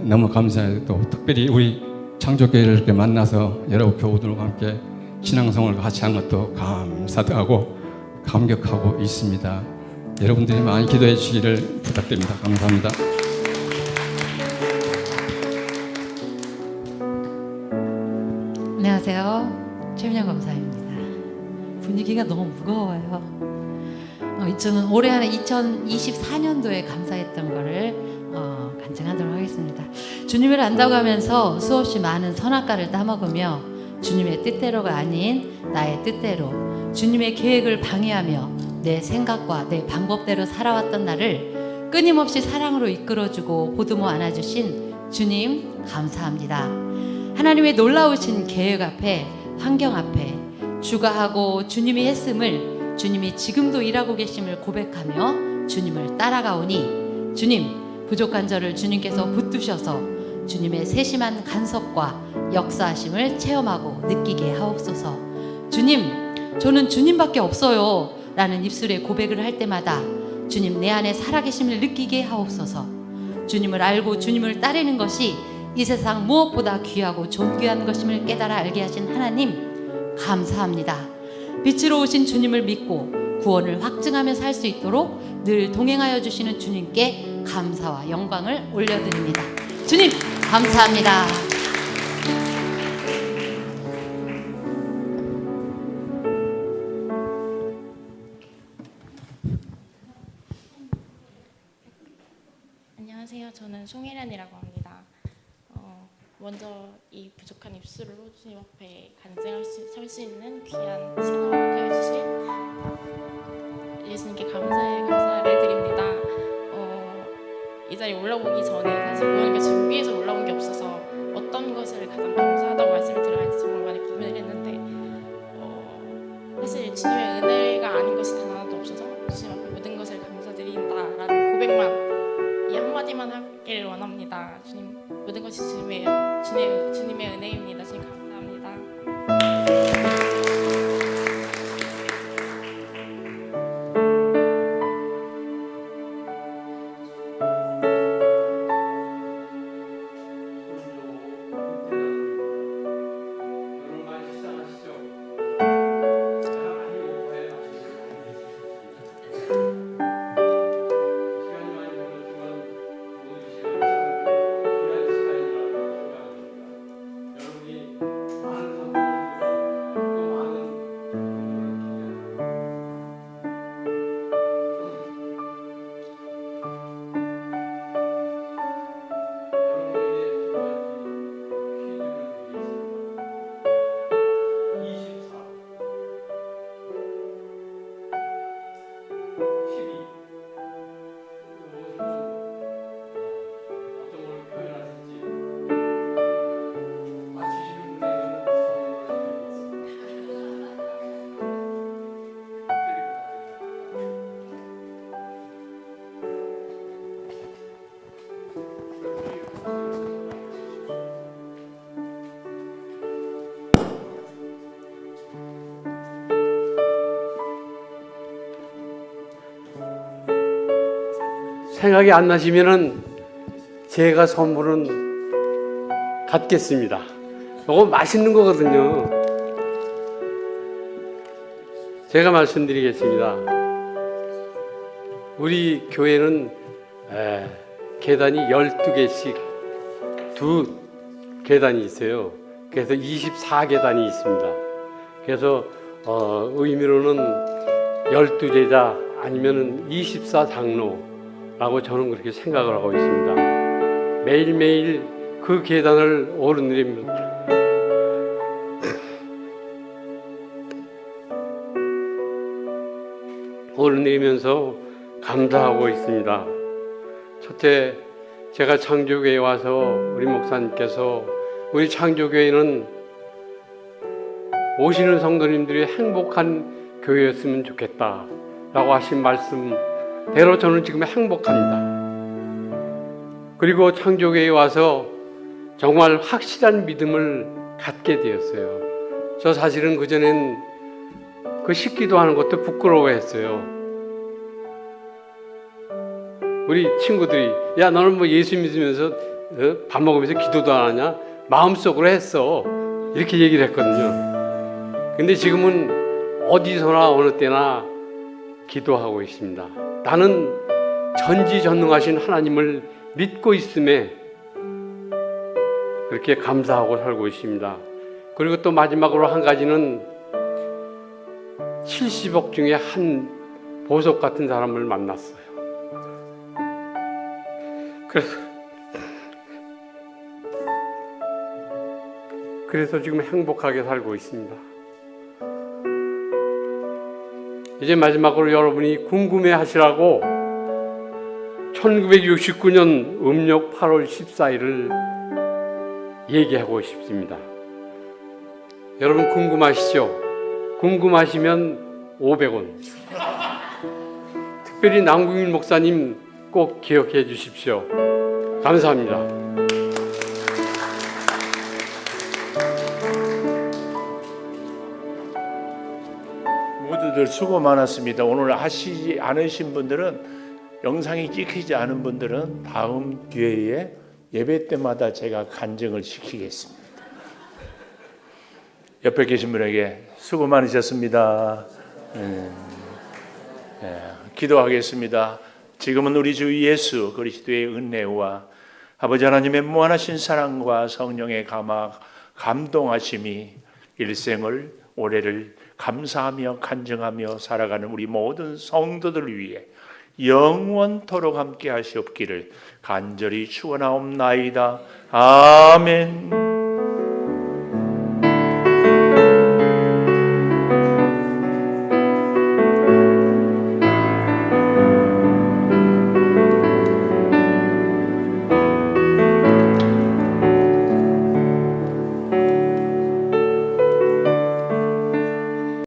너무 감사해요. 또 특별히 우리 창조교회를 이렇게 만나서 여러 교우들과 함께 신앙생활을 같이 한 것도 감사하고 감격하고 있습니다. 여러분들이 많이 기도해 주시기를 부탁드립니다. 감사합니다. 안녕하세요. 최민영 검사입니다. 분위기가 너무 무거워요. 저는 올해 안에 2024년도에 감사했던 거를 간증하도록 하겠습니다. 주님을 안다고 하면서 수없이 많은 선악과를 따먹으며 주님의 뜻대로가 아닌 나의 뜻대로 주님의 계획을 방해하며 내 생각과 내 방법대로 살아왔던 나를 끊임없이 사랑으로 이끌어주고 보듬어 안아주신 주님 감사합니다. 하나님의 놀라우신 계획 앞에 환경 앞에 주가 하고 주님이 했음을 주님이 지금도 일하고 계심을 고백하며 주님을 따라가오니 주님 부족한 저를 주님께서 붙드셔서 주님의 세심한 간섭과 역사하심을 체험하고 느끼게 하옵소서. 주님 저는 주님밖에 없어요 라는 입술의 고백을 할 때마다 주님 내 안에 살아계심을 느끼게 하옵소서. 주님을 알고 주님을 따르는 것이 이 세상 무엇보다 귀하고 존귀한 것임을 깨달아 알게 하신 하나님 감사합니다. 빛으로 오신 주님을 믿고 구원을 확증하며 살 수 있도록 늘 동행하여 주시는 주님께 감사와 영광을 올려드립니다. 주님 감사합니다. 안녕하세요. 저는 송혜련이라고 합니다. 먼저 이 부족한 입술로 주님 앞에 간증할 설 수 있는 귀한 시간을 허락해 주신 예수님께 감사를 드립니다. 이 자리에 올라오기 전에 사실 모르니까 준비해서 올라온 게 없어서 어떤 것을 가장 감사하다고 말씀을 드려야 할지 정말 많이 고민을 했는데 사실 주님의 은혜가 아닌 것이 단 하나도 없어서 주님 앞에 모든 것을 감사드린다라는 고백만 이 한마디만 하길 원합니다. 주님 모든 것이 주님의 은혜입니다. 주님 감사합니다. 생각이 안 나시면은 제가 선물은 갖겠습니다. 이거 맛있는 거거든요. 제가 말씀드리겠습니다. 우리 교회는 계단이 12개씩 두 계단이 있어요. 그래서 24계단이 있습니다. 그래서 의미로는 12제자 아니면 24장로라고 저는 그렇게 생각을 하고 있습니다. 매일매일 그 계단을 오르내리면서 감사하고 있습니다. 첫째, 제가 창조교회에 와서 우리 목사님께서 우리 창조교회는 오시는 성도님들이 행복한 교회였으면 좋겠다라고 하신 말씀대로 저는 지금 행복합니다. 그리고 창조교회에 와서 정말 확실한 믿음을 갖게 되었어요. 저 사실은 그전엔 그 식기도 하는 것도 부끄러워했어요. 우리 친구들이 야 너는 뭐 예수 믿으면서 밥 먹으면서 기도도 안 하냐? 마음속으로 했어. 이렇게 얘기를 했거든요. 근데 지금은 어디서나 어느 때나 기도하고 있습니다. 나는 전지전능하신 하나님을 믿고 있음에 그렇게 감사하고 살고 있습니다. 그리고 또 마지막으로 한 가지는 70억 중에 한 보석 같은 사람을 만났어요. 그래서 지금 행복하게 살고 있습니다. 이제 마지막으로 여러분이 궁금해 하시라고 1969년 음력 8월 14일을 얘기하고 싶습니다. 여러분 궁금하시죠? 궁금하시면 500원. 특별히 남궁일 목사님 꼭 기억해 주십시오. 감사합니다. 모두들 수고 많았습니다. 오늘 하시지 않으신 분들은, 영상이 찍히지 않은 분들은 다음 기회에 예배 때마다 제가 간증을 시키겠습니다. 옆에 계신 분에게 수고 많으셨습니다. 기도하겠습니다. 지금은 우리 주 예수 그리스도의 은혜와 아버지 하나님의 무한하신 사랑과 성령의 감동하심이 일생을 올해를 감사하며 간증하며 살아가는 우리 모든 성도들을 위해 영원토록 함께 하시옵기를 간절히 축원하옵나이다. 아멘.